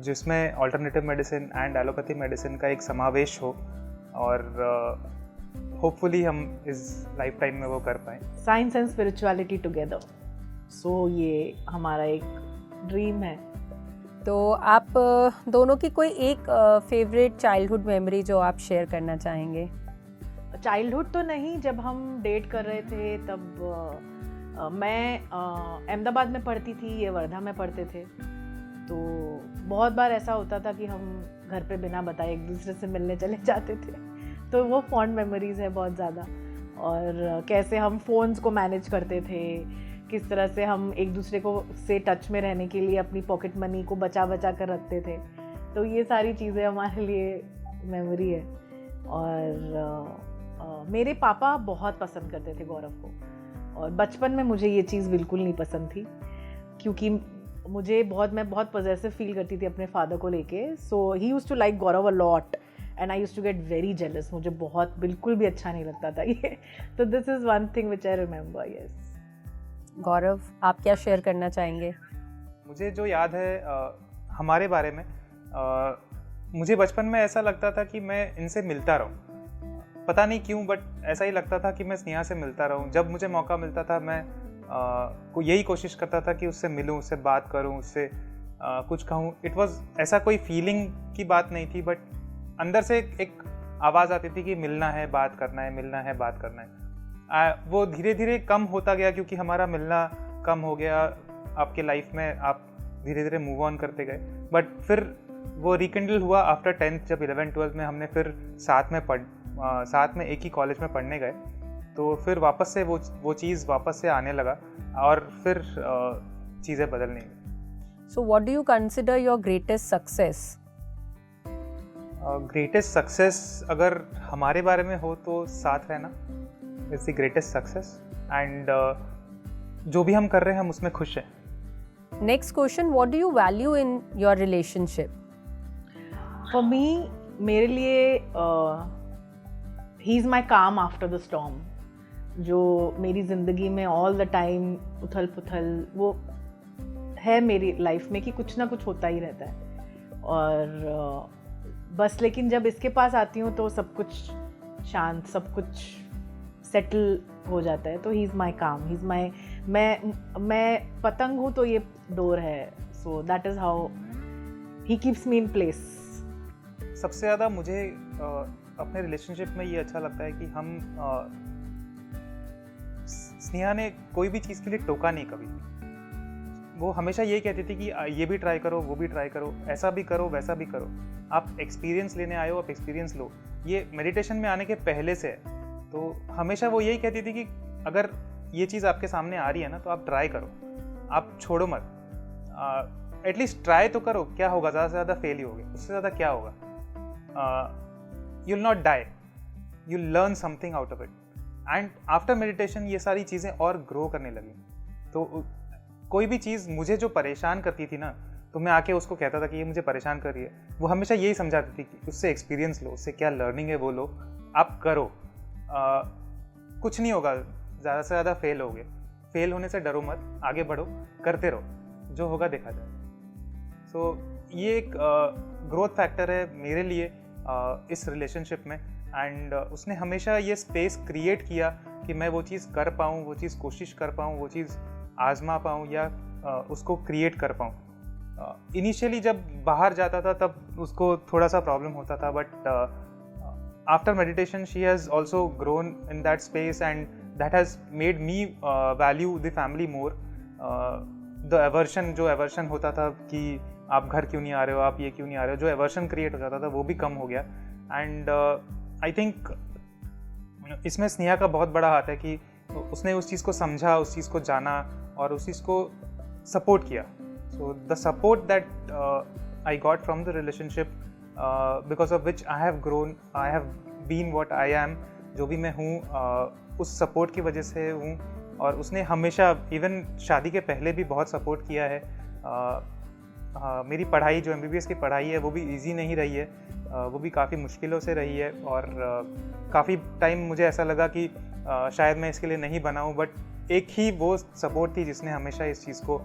जिसमें alternative medicine and allopathy medicine का एक समावेश हो, और होपफुली हम इस लाइफ टाइम में वो कर पाएँ। Science and spirituality together. So ये हमारा एक ड्रीम है। तो आप दोनों की कोई एक फेवरेट चाइल्डहुड मेमोरी जो आप शेयर करना चाहेंगे? चाइल्डहुड तो नहीं, जब हम डेट कर रहे थे तब मैं अहमदाबाद में पढ़ती थी, ये वर्धा में पढ़ते थे। तो बहुत बार ऐसा होता था कि हम घर पे बिना बताए एक दूसरे से मिलने चले जाते थे, तो वो फॉन्ड मेमोरीज़ है बहुत ज़्यादा। और कैसे हम फ़ोन्स को मैनेज करते थे, किस तरह से हम एक दूसरे को से टच में रहने के लिए अपनी पॉकेट मनी को बचा बचा कर रखते थे, तो ये सारी चीज़ें हमारे लिए मेमोरी है। और मेरे पापा बहुत पसंद करते थे गौरव को, और बचपन में मुझे ये चीज़ बिल्कुल नहीं पसंद थी, क्योंकि मैं बहुत पॉजेसिव फील करती थी अपने फादर को लेके। So he used to like Gaurav a lot and I used to get very jealous. मुझे बहुत बिल्कुल भी अच्छा नहीं लगता था ये। तो this is one thing which I remember. Yes Gaurav, आप क्या शेयर करना चाहेंगे? मुझे जो याद है हमारे बारे में, मुझे बचपन में ऐसा लगता था कि मैं इनसे मिलता रहूं। पता नहीं क्यों, बट ऐसा ही लगता था कि मैं स्नेहा से मिलता रहूं। जब मुझे मौका मिलता था मैं यही कोशिश करता था कि उससे मिलूं, उससे बात करूं, उससे कुछ कहूं। इट वाज ऐसा कोई फीलिंग की बात नहीं थी, बट अंदर से एक आवाज़ आती थी कि मिलना है, बात करना है, मिलना है, बात करना है। वो धीरे धीरे कम होता गया, क्योंकि हमारा मिलना कम हो गया। आपके लाइफ में आप धीरे धीरे मूव ऑन करते गए, बट फिर वो रिकंडल हुआ आफ्टर 10th, जब 11th 12th में हमने फिर साथ में एक ही कॉलेज में पढ़ने गए, तो फिर वापस से वो चीज़ वापस से आने लगा और फिर चीज़ें बदलने लगी। So what do you consider your greatest success? Greatest success अगर हमारे बारे में हो तो साथ रहना is the greatest success, and जो भी हम कर रहे हैं हम उसमें खुश हैं। Next question, what do you value in your relationship? For me, मेरे लिए ही इज़ माई काम आफ्टर द स्टॉर्म। जो मेरी ज़िंदगी में ऑल द टाइम उथल पुथल वो है मेरी लाइफ में, कि कुछ ना कुछ होता ही रहता है। और बस लेकिन जब इसके पास आती हूँ तो सब कुछ शांत, सब कुछ सेटल हो जाता है। तो ही इज़ माई काम, ही इज़ माई, मैं पतंग हूँ तो ये डोर है। So that is how he keeps me in place. सबसे ज़्यादा मुझे अपने रिलेशनशिप में ये अच्छा लगता है कि हम स्नेहा ने कोई भी चीज़ के लिए टोका नहीं कभी। वो हमेशा ये कहती थी कि ये भी ट्राई करो, वो भी ट्राई करो, ऐसा भी करो, वैसा भी करो। आप एक्सपीरियंस लेने आए हो, आप एक्सपीरियंस लो। ये मेडिटेशन में आने के पहले से है। तो हमेशा वो यही कहती थी कि अगर ये चीज़ आपके सामने आ रही है ना, तो आप ट्राई करो, आप छोड़ो मत। एटलीस्ट ट्राई तो करो। क्या होगा, ज़्यादा से ज़्यादा फेल ही होगे, उससे ज़्यादा क्या होगा। You will not die, you learn something out of it. And after meditation ये सारी चीज़ें और ग्रो करने लगी। तो कोई भी चीज़ मुझे जो परेशान करती थी ना, तो मैं आके उसको कहता था कि ये मुझे परेशान कर रही है। वो हमेशा यही समझाती थी कि उससे एक्सपीरियंस लो, उससे क्या लर्निंग है वो लो, आप करो। कुछ नहीं होगा, ज़्यादा से ज़्यादा फेल होगे। फेल होने से डरो मत, आगे बढ़ो, करते रहो, जो होगा देखा जाए। सो ये एक ग्रोथ फैक्टर है मेरे लिए इस रिलेशनशिप में। एंड उसने हमेशा ये स्पेस क्रिएट किया कि मैं वो चीज़ कर पाऊँ, वो चीज़ कोशिश कर पाऊँ, वो चीज़ आजमा पाऊँ या उसको क्रिएट कर पाऊँ। इनिशियली जब बाहर जाता था तब उसको थोड़ा सा प्रॉब्लम होता था, but after meditation she has also grown in that space, and that has made me value the family more. The aversion होता था कि आप घर क्यों नहीं आ रहे हो, आप ये क्यों नहीं आ रहे हो, जो एवर्शन क्रिएट हो जाता था वो भी कम हो गया। एंड आई थिंक इसमें स्नेहा का बहुत बड़ा हाथ है कि उसने उस चीज़ को समझा, उस चीज़ को जाना और उस चीज़ को सपोर्ट किया। So the support that I got from the relationship, because of which I have grown, I have been what I am, जो भी मैं हूँ उस सपोर्ट की वजह से हूँ। और उसने हमेशा इवन शादी के पहले भी बहुत सपोर्ट किया है। मेरी पढ़ाई जो MBBS की पढ़ाई है वो भी इजी नहीं रही है, वो भी काफ़ी मुश्किलों से रही है। और काफ़ी टाइम मुझे ऐसा लगा कि शायद मैं इसके लिए नहीं बना हूँ, बट एक ही वो सपोर्ट थी जिसने हमेशा इस चीज़ को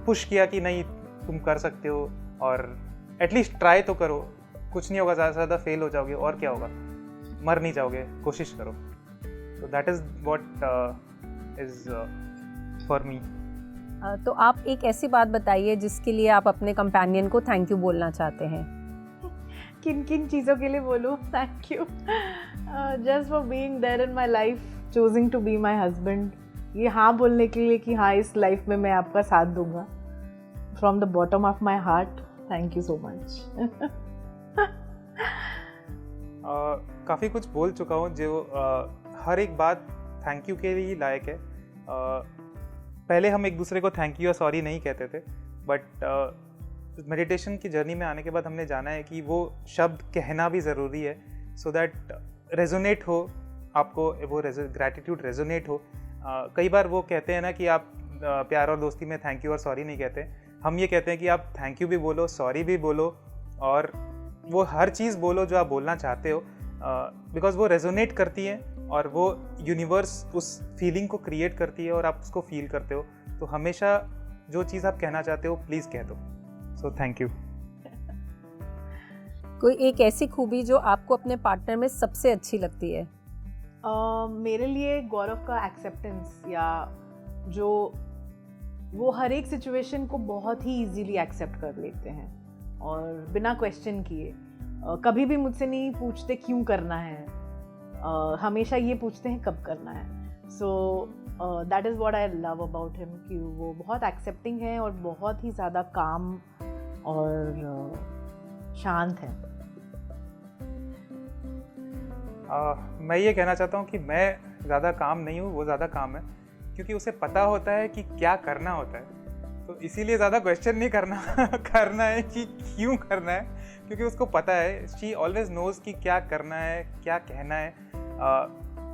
पुश किया कि नहीं तुम कर सकते हो और एटलीस्ट ट्राई तो करो, कुछ नहीं होगा, ज़्यादा से ज़्यादा फेल हो जाओगे और क्या होगा, मर नहीं जाओगे, कोशिश करो। तो that is what is for me. तो आप एक ऐसी बात बताइए जिसके लिए आप अपने कंपेनियन को थैंक यू बोलना चाहते हैं। किन किन चीज़ों के लिए बोलूँ thank you? Just for being there in my life, choosing to be my husband. ये हाँ बोलने के लिए कि हाँ इस लाइफ में मैं आपका साथ दूंगा। from the bottom of my heart, thank you so much. काफ़ी कुछ बोल चुका हूँ जो हर एक बात थैंक यू के लिए लायक है। पहले हम एक दूसरे को थैंक यू या सॉरी नहीं कहते थे, बट मेडिटेशन की जर्नी में आने के बाद हमने जाना है कि वो शब्द कहना भी ज़रूरी है, सो दैट रेजोनेट हो आपको, वो ग्रैटिट्यूड रेजोनेट हो। कई बार वो कहते हैं ना कि आप प्यार और दोस्ती में थैंक यू और सॉरी नहीं कहते, हम ये कहते हैं कि आप थैंक यू भी बोलो, सॉरी भी बोलो, और वो हर चीज़ बोलो जो आप बोलना चाहते हो, बिकॉज वो रेजोनेट करती है और वो यूनिवर्स उस फीलिंग को क्रिएट करती है और आप उसको फील करते हो। तो हमेशा जो चीज़ आप कहना चाहते हो प्लीज़ कह दो। So thank you. कोई एक ऐसी खूबी जो आपको अपने पार्टनर में सबसे अच्छी लगती है? मेरे लिए गौरव का एक्सेप्टेंस, या जो वो हर एक सिचुएशन को बहुत ही इजीली एक्सेप्ट कर लेते हैं और बिना क्वेश्चन किए। कभी भी मुझसे नहीं पूछते क्यों करना है, हमेशा ये पूछते हैं कब करना है। So that is what I love about him, कि वो बहुत एक्सेप्टिंग है और बहुत ही ज़्यादा काम और शांत है। मैं ये कहना चाहता हूँ कि मैं ज़्यादा काम नहीं हूँ, वो ज़्यादा काम है, क्योंकि उसे पता होता है कि क्या करना होता है, तो इसीलिए ज़्यादा क्वेश्चन नहीं करना है कि क्यों करना है, क्योंकि उसको पता है। शी ऑलवेज नोज़ कि क्या करना है, क्या कहना है।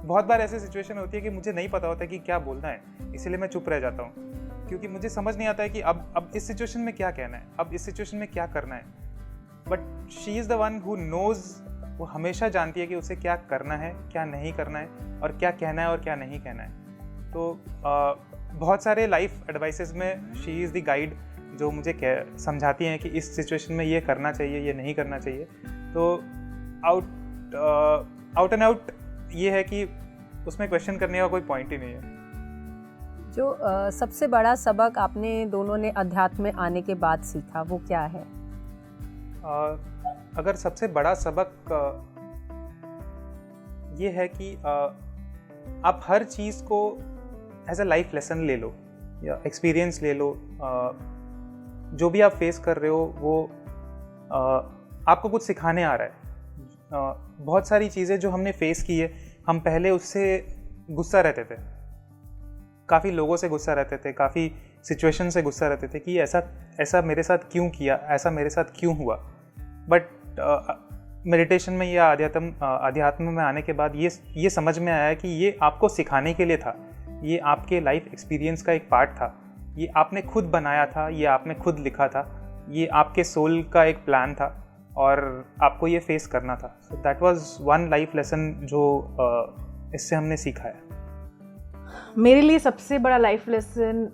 बहुत बार ऐसी सिचुएशन होती है कि मुझे नहीं पता होता है कि क्या बोलना है, इसीलिए मैं चुप रह जाता हूँ, क्योंकि मुझे समझ नहीं आता है कि अब इस सिचुएशन में क्या कहना है, अब इस सिचुएशन में क्या करना है। But she is the one who nose, वो हमेशा जानती है कि उसे क्या करना है, क्या नहीं करना है, और क्या कहना है और क्या नहीं कहना है। तो बहुत सारे लाइफ एडवाइसेस में शी इज़ द गाइड, जो मुझे समझाती हैं कि इस सिचुएशन में ये करना चाहिए, ये नहीं करना चाहिए। तो आउट एंड आउट ये है कि उसमें क्वेश्चन करने का कोई पॉइंट ही नहीं है। जो सबसे बड़ा सबक आपने दोनों ने अध्यात्म में आने के बाद सीखा, वो क्या है? अगर सबसे बड़ा सबक ये है कि आप हर चीज़ को एज अ लाइफ लेसन ले लो या एक्सपीरियंस ले लो। जो भी आप फेस कर रहे हो वो आपको कुछ सिखाने आ रहा है। बहुत सारी चीज़ें जो हमने फेस की है, हम पहले उससे गुस्सा रहते थे, काफ़ी लोगों से गुस्सा रहते थे, काफ़ी सिचुएशन से गुस्सा रहते थे कि ऐसा मेरे साथ क्यों किया, ऐसा मेरे साथ क्यों हुआ। बट मेडिटेशन में या अध्यात्म में आने के बाद ये समझ में आया कि ये आपको सिखाने के लिए था, ये आपके लाइफ एक्सपीरियंस का एक पार्ट था, ये आपने खुद बनाया था, ये आपने खुद लिखा था, ये आपके सोल का एक प्लान था और आपको ये फेस करना था। So that was one life lesson जो इससे हमने सीखा है। मेरे लिए सबसे बड़ा लाइफ लेसन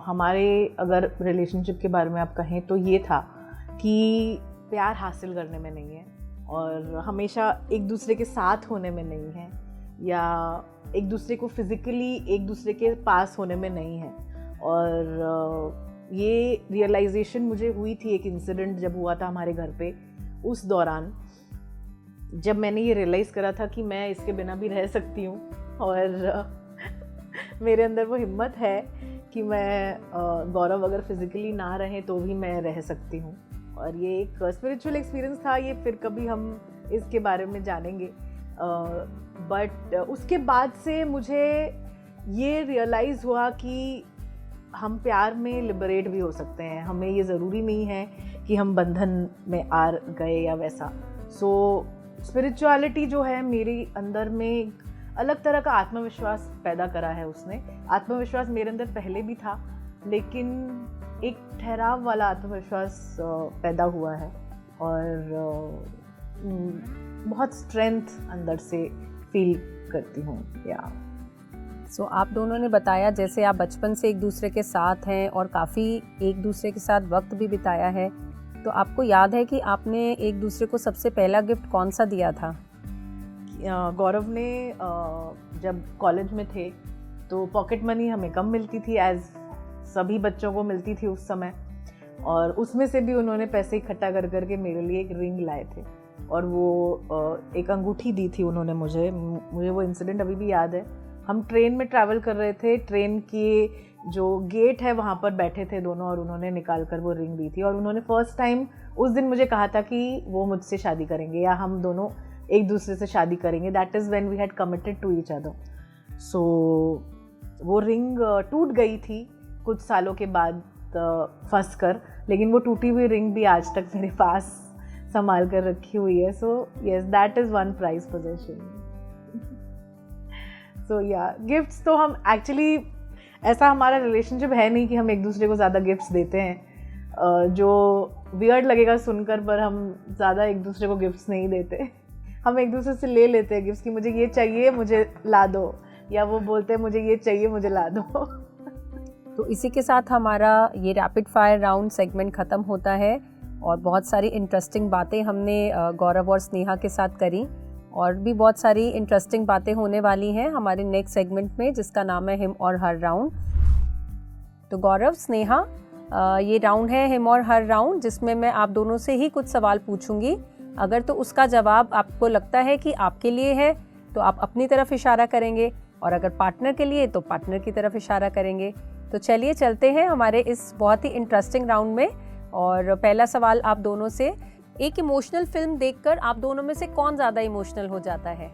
हमारे अगर रिलेशनशिप के बारे में आप कहें तो ये था कि प्यार हासिल करने में नहीं है और हमेशा एक दूसरे के साथ होने में नहीं है, या एक दूसरे को फिज़िकली एक दूसरे के पास होने में नहीं है। और ये रियलाइजेशन मुझे हुई थी एक इंसिडेंट जब हुआ था हमारे घर पे। उस दौरान जब मैंने ये रियलाइज़ करा था कि मैं इसके बिना भी रह सकती हूँ और मेरे अंदर वो हिम्मत है कि मैं गौरव अगर फिज़िकली ना रहे तो भी मैं रह सकती हूँ। और ये एक स्पिरिचुअल एक्सपीरियंस था, ये फिर कभी हम इसके बारे में जानेंगे। बट उसके बाद से मुझे ये रियलाइज़ हुआ कि हम प्यार में लिबरेट भी हो सकते हैं, हमें ये ज़रूरी नहीं है कि हम बंधन में आ गए या वैसा। सो स्पिरिचुअलिटी जो है मेरे अंदर में एक अलग तरह का आत्मविश्वास पैदा करा है उसने। आत्मविश्वास मेरे अंदर पहले भी था, लेकिन एक ठहराव वाला आत्मविश्वास पैदा हुआ है और बहुत स्ट्रेंथ अंदर से फील करती हूँ। या सो आप दोनों ने बताया जैसे आप बचपन से एक दूसरे के साथ हैं और काफ़ी एक दूसरे के साथ वक्त भी बिताया है, तो आपको याद है कि आपने एक दूसरे को सबसे पहला गिफ्ट कौन सा दिया था? गौरव ने जब कॉलेज में थे तो पॉकेट मनी हमें कम मिलती थी, एज सभी बच्चों को मिलती थी उस समय, और उसमें से भी उन्होंने पैसे इकट्ठा कर करके मेरे लिए एक रिंग लाए थे और वो एक अंगूठी दी थी उन्होंने मुझे वो इंसिडेंट अभी भी याद है। हम ट्रेन में ट्रैवल कर रहे थे, ट्रेन की जो गेट है वहाँ पर बैठे थे दोनों, और उन्होंने निकाल कर वो रिंग दी थी, और उन्होंने फर्स्ट टाइम उस दिन मुझे कहा था कि वो मुझसे शादी करेंगे या हम दोनों एक दूसरे से शादी करेंगे. That is when we had committed to each other. So वो रिंग टूट गई थी कुछ सालों के बाद फंस कर, लेकिन वो टूटी हुई रिंग भी आज तक मेरे पास संभाल कर रखी हुई है. So yes, that is one prize possession. So या गिफ्ट्स तो हम एक्चुअली, ऐसा हमारा रिलेशनशिप है नहीं कि हम एक दूसरे को ज़्यादा गिफ्ट्स देते हैं. जो वियर्ड लगेगा सुनकर, पर हम ज़्यादा एक दूसरे को गिफ्ट्स नहीं देते. हम एक दूसरे से ले लेते हैं गिफ्ट्स कि मुझे ये चाहिए, मुझे ला दो, या वो बोलते हैं मुझे ये चाहिए, मुझे ला दो. तो इसी के साथ हमारा ये रैपिड फायर राउंड सेगमेंट ख़त्म होता है, और बहुत सारी इंटरेस्टिंग बातें हमने गौरव और स्नेहा के साथ करी, और भी बहुत सारी इंटरेस्टिंग बातें होने वाली हैं हमारे नेक्स्ट सेगमेंट में, जिसका नाम है हिम और हर राउंड. तो गौरव, स्नेहा, ये राउंड है हिम और हर राउंड, जिसमें मैं आप दोनों से ही कुछ सवाल पूछूंगी. अगर तो उसका जवाब आपको लगता है कि आपके लिए है तो आप अपनी तरफ इशारा करेंगे, और अगर पार्टनर के लिए तो पार्टनर की तरफ इशारा करेंगे. तो चलिए चलते हैं हमारे इस बहुत ही इंटरेस्टिंग राउंड में. और पहला सवाल आप दोनों से, एक इमोशनल फिल्म देखकर आप दोनों में से कौन ज़्यादा इमोशनल हो जाता है?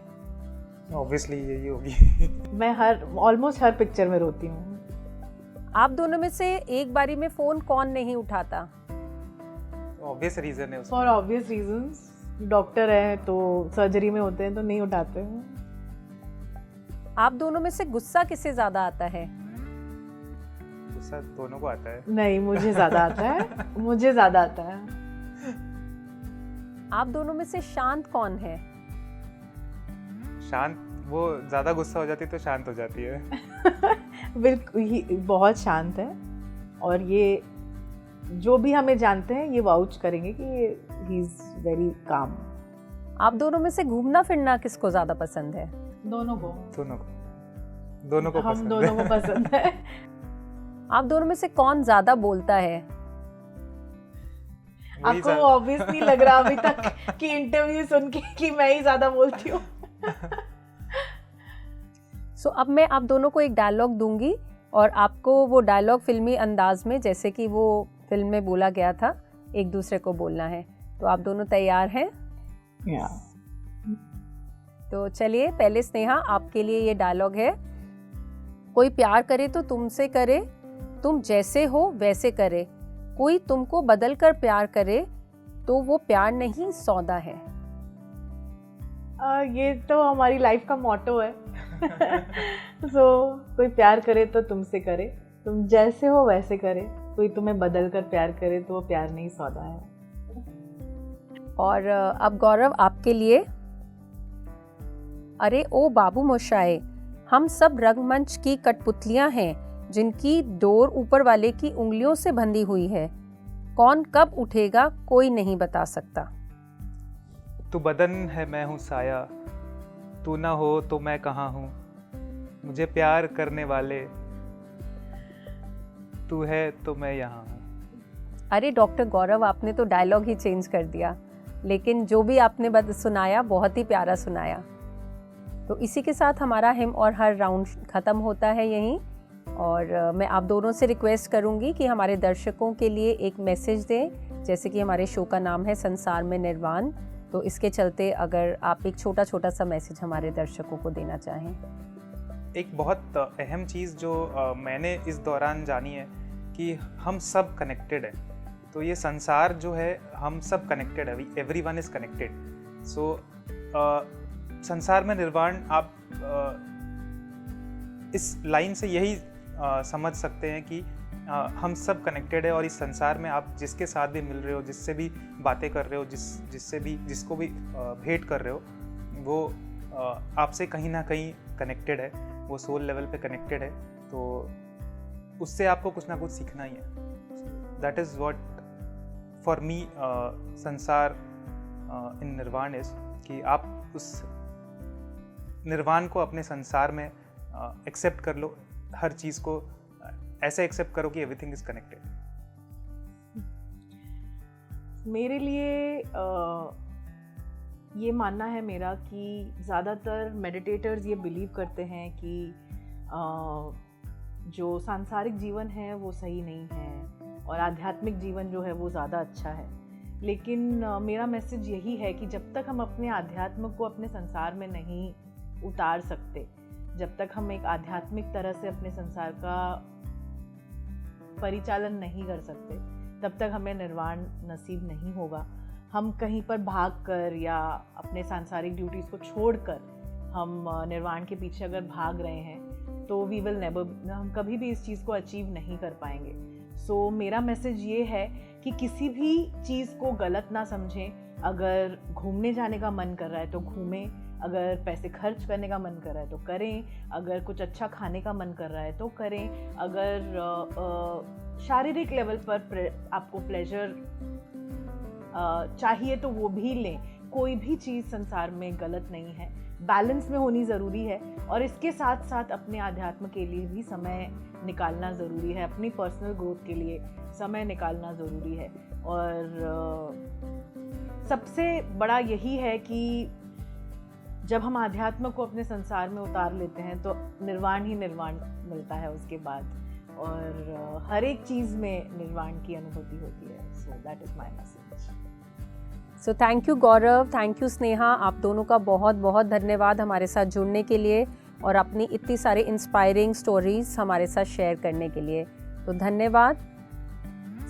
ऑब्वियसली यही होगी. मैं ऑलमोस्ट हर पिक्चर में रोती हूँ. आप दोनों में से एक बारी में फ़ोन कौन नहीं उठाता? ऑब्वियस रीज़न है उसमें. For obvious reasons. डॉक्टर है तो सर्जरी में होते हैं तो नहीं उठाते हैं. आप दोनों में से गुस्सा किससे ज़्यादा आता है? गुस्सा दोनों को आता है. नहीं, मुझे ज़्यादा आता है. मुझे ज़्यादा आता है. आप दोनों में से शांत कौन है? शांत, वो ज़्यादा गुस्सा हो जाती है तो शांत हो जाती है. बिल्कुल, ही बहुत शांत है, और ये जो भी हमें जानते हैं ये वाउच करेंगे कि ही इज़ वेरी काम. आप दोनों में से घूमना फिरना किसको ज़्यादा पसंद है? दोनों को. दोनों को हम पसंद दोनों को पसंद है. आप दोनों में से कौन ज़्यादा बोलता है? आपको ऑब्वियस नहीं लग रहा अभी तक कि इंटरव्यू सुन के कि मैं ही ज़्यादा बोलती हूँ. सो अब मैं आप दोनों को एक डायलॉग दूंगी, और आपको वो डायलॉग फिल्मी अंदाज में, जैसे कि वो फिल्म में बोला गया था, एक दूसरे को बोलना है. तो आप दोनों तैयार हैं? तो चलिए, पहले स्नेहा, आपके लिए ये डायलॉग है. कोई प्यार करे तो तुमसे करे, तुम जैसे हो वैसे करे. कोई तुमको बदल कर प्यार करे तो वो प्यार नहीं, सौदा है. ये तो हमारी लाइफ का मोटो है. सो कोई प्यार करे तो तुमसे करे, तुम जैसे हो वैसे करे. कोई तुम्हें बदल कर प्यार करे तो वो प्यार नहीं, सौदा है. और अब गौरव, आपके लिए. अरे ओ बाबू मोशाए, हम सब रंगमंच की कठपुतलियां हैं जिनकी डोर ऊपर वाले की उंगलियों से बंधी हुई है. कौन कब उठेगा कोई नहीं बता सकता. तू बदन है, मैं हूँ साया, तू ना हो तो मैं कहाँ हूँ. मुझे प्यार करने वाले, तू है तो मैं यहाँ हूँ. अरे डॉक्टर गौरव, आपने तो डायलॉग ही चेंज कर दिया, लेकिन जो भी आपने सुनाया बहुत ही प्यारा सुनाया. तो इसी के साथ हमारा हिम और हर राउंड ख़त्म होता है यहीं. और मैं आप दोनों से रिक्वेस्ट करूंगी कि हमारे दर्शकों के लिए एक मैसेज दें. जैसे कि हमारे शो का नाम है संसार में निर्वाण, तो इसके चलते अगर आप एक छोटा छोटा सा मैसेज हमारे दर्शकों को देना चाहें. एक बहुत अहम चीज़ जो मैंने इस दौरान जानी है कि हम सब कनेक्टेड हैं. तो ये संसार जो है, हम सब कनेक्टेड है. Everyone is connected. सो संसार में निर्वाण, आप इस लाइन से यही समझ सकते हैं कि हम सब कनेक्टेड है, और इस संसार में आप जिसके साथ भी मिल रहे हो, जिससे भी बातें कर रहे हो, जिसको भी भेंट कर रहे हो, वो आपसे कहीं ना कहीं कनेक्टेड है. वो सोल लेवल पे कनेक्टेड है. तो उससे आपको कुछ ना कुछ सीखना ही है. That is what for me संसार इन निर्वाण इज, कि आप उस निर्वाण को अपने संसार में एक्सेप्ट कर लो. हर चीज़ को ऐसे एक्सेप्ट करो कि एवरीथिंग इज कनेक्टेड. मेरे लिए ये मानना है मेरा कि ज़्यादातर मेडिटेटर्स ये बिलीव करते हैं कि जो सांसारिक जीवन है वो सही नहीं है और आध्यात्मिक जीवन जो है वो ज़्यादा अच्छा है। लेकिन मेरा मैसेज यही है कि जब तक हम अपने आध्यात्म को अपने संसार में नहीं उतार सकते, जब तक हम एक आध्यात्मिक तरह से अपने संसार का परिचालन नहीं कर सकते, तब तक हमें निर्वाण नसीब नहीं होगा। हम कहीं पर भाग कर या अपने सांसारिक ड्यूटीज़ को छोड़कर हम निर्वाण के पीछे अगर भाग रहे हैं तो वी विल नेवर, हम कभी भी इस चीज़ को अचीव नहीं कर पाएंगे। सो मेरा मैसेज ये है कि किसी भी चीज़ को गलत ना समझें। अगर घूमने जाने का मन कर रहा है तो घूमें, अगर पैसे खर्च करने का मन कर रहा है तो करें, अगर कुछ अच्छा खाने का मन कर रहा है तो करें, अगर शारीरिक लेवल पर आपको प्लेजर चाहिए तो वो भी लें। कोई भी चीज़ संसार में गलत नहीं है, बैलेंस में होनी ज़रूरी है और इसके साथ साथ अपने आध्यात्म के लिए भी समय निकालना ज़रूरी है, अपनी पर्सनल ग्रोथ के लिए समय निकालना ज़रूरी है। और सबसे बड़ा यही है कि जब हम आध्यात्म को अपने संसार में उतार लेते हैं तो निर्वाण ही निर्वाण मिलता है उसके बाद, और हर एक चीज़ में निर्वाण की अनुभूति होती है। So that is my message. So thank you Gaurav, thank you Sneha, आप दोनों का बहुत बहुत धन्यवाद हमारे साथ जुड़ने के लिए और अपनी इतनी सारी इंस्पायरिंग स्टोरीज हमारे साथ शेयर करने के लिए, तो धन्यवाद।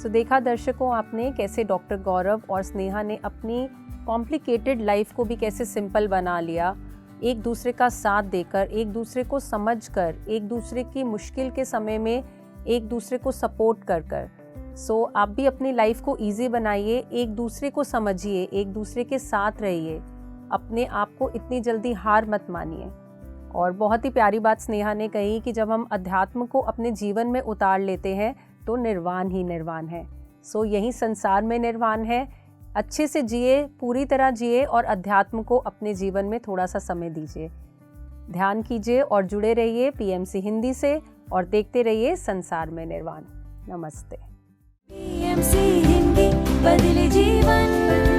सो देखा दर्शकों आपने कैसे डॉक्टर गौरव और स्नेहा ने अपनी कॉम्प्लिकेटेड लाइफ को भी कैसे सिंपल बना लिया, एक दूसरे का साथ देकर, एक दूसरे को समझकर, एक दूसरे की मुश्किल के समय में एक दूसरे को सपोर्ट कर कर। सो आप भी अपनी लाइफ को इजी बनाइए, एक दूसरे को समझिए, एक दूसरे के साथ रहिए, अपने आप को इतनी जल्दी हार मत मानिए। और बहुत ही प्यारी बात स्नेहा ने कही कि जब हम अध्यात्म को अपने जीवन में उतार लेते हैं तो निर्वाण ही निर्वाण है। सो यही संसार में निर्वाण है। अच्छे से जिए, पूरी तरह जिए और अध्यात्म को अपने जीवन में थोड़ा सा समय दीजिए। ध्यान कीजिए और जुड़े रहिए PMC हिंदी से और देखते रहिए संसार में निर्वाण। नमस्ते। PMC हिंदी, बदले जीवन।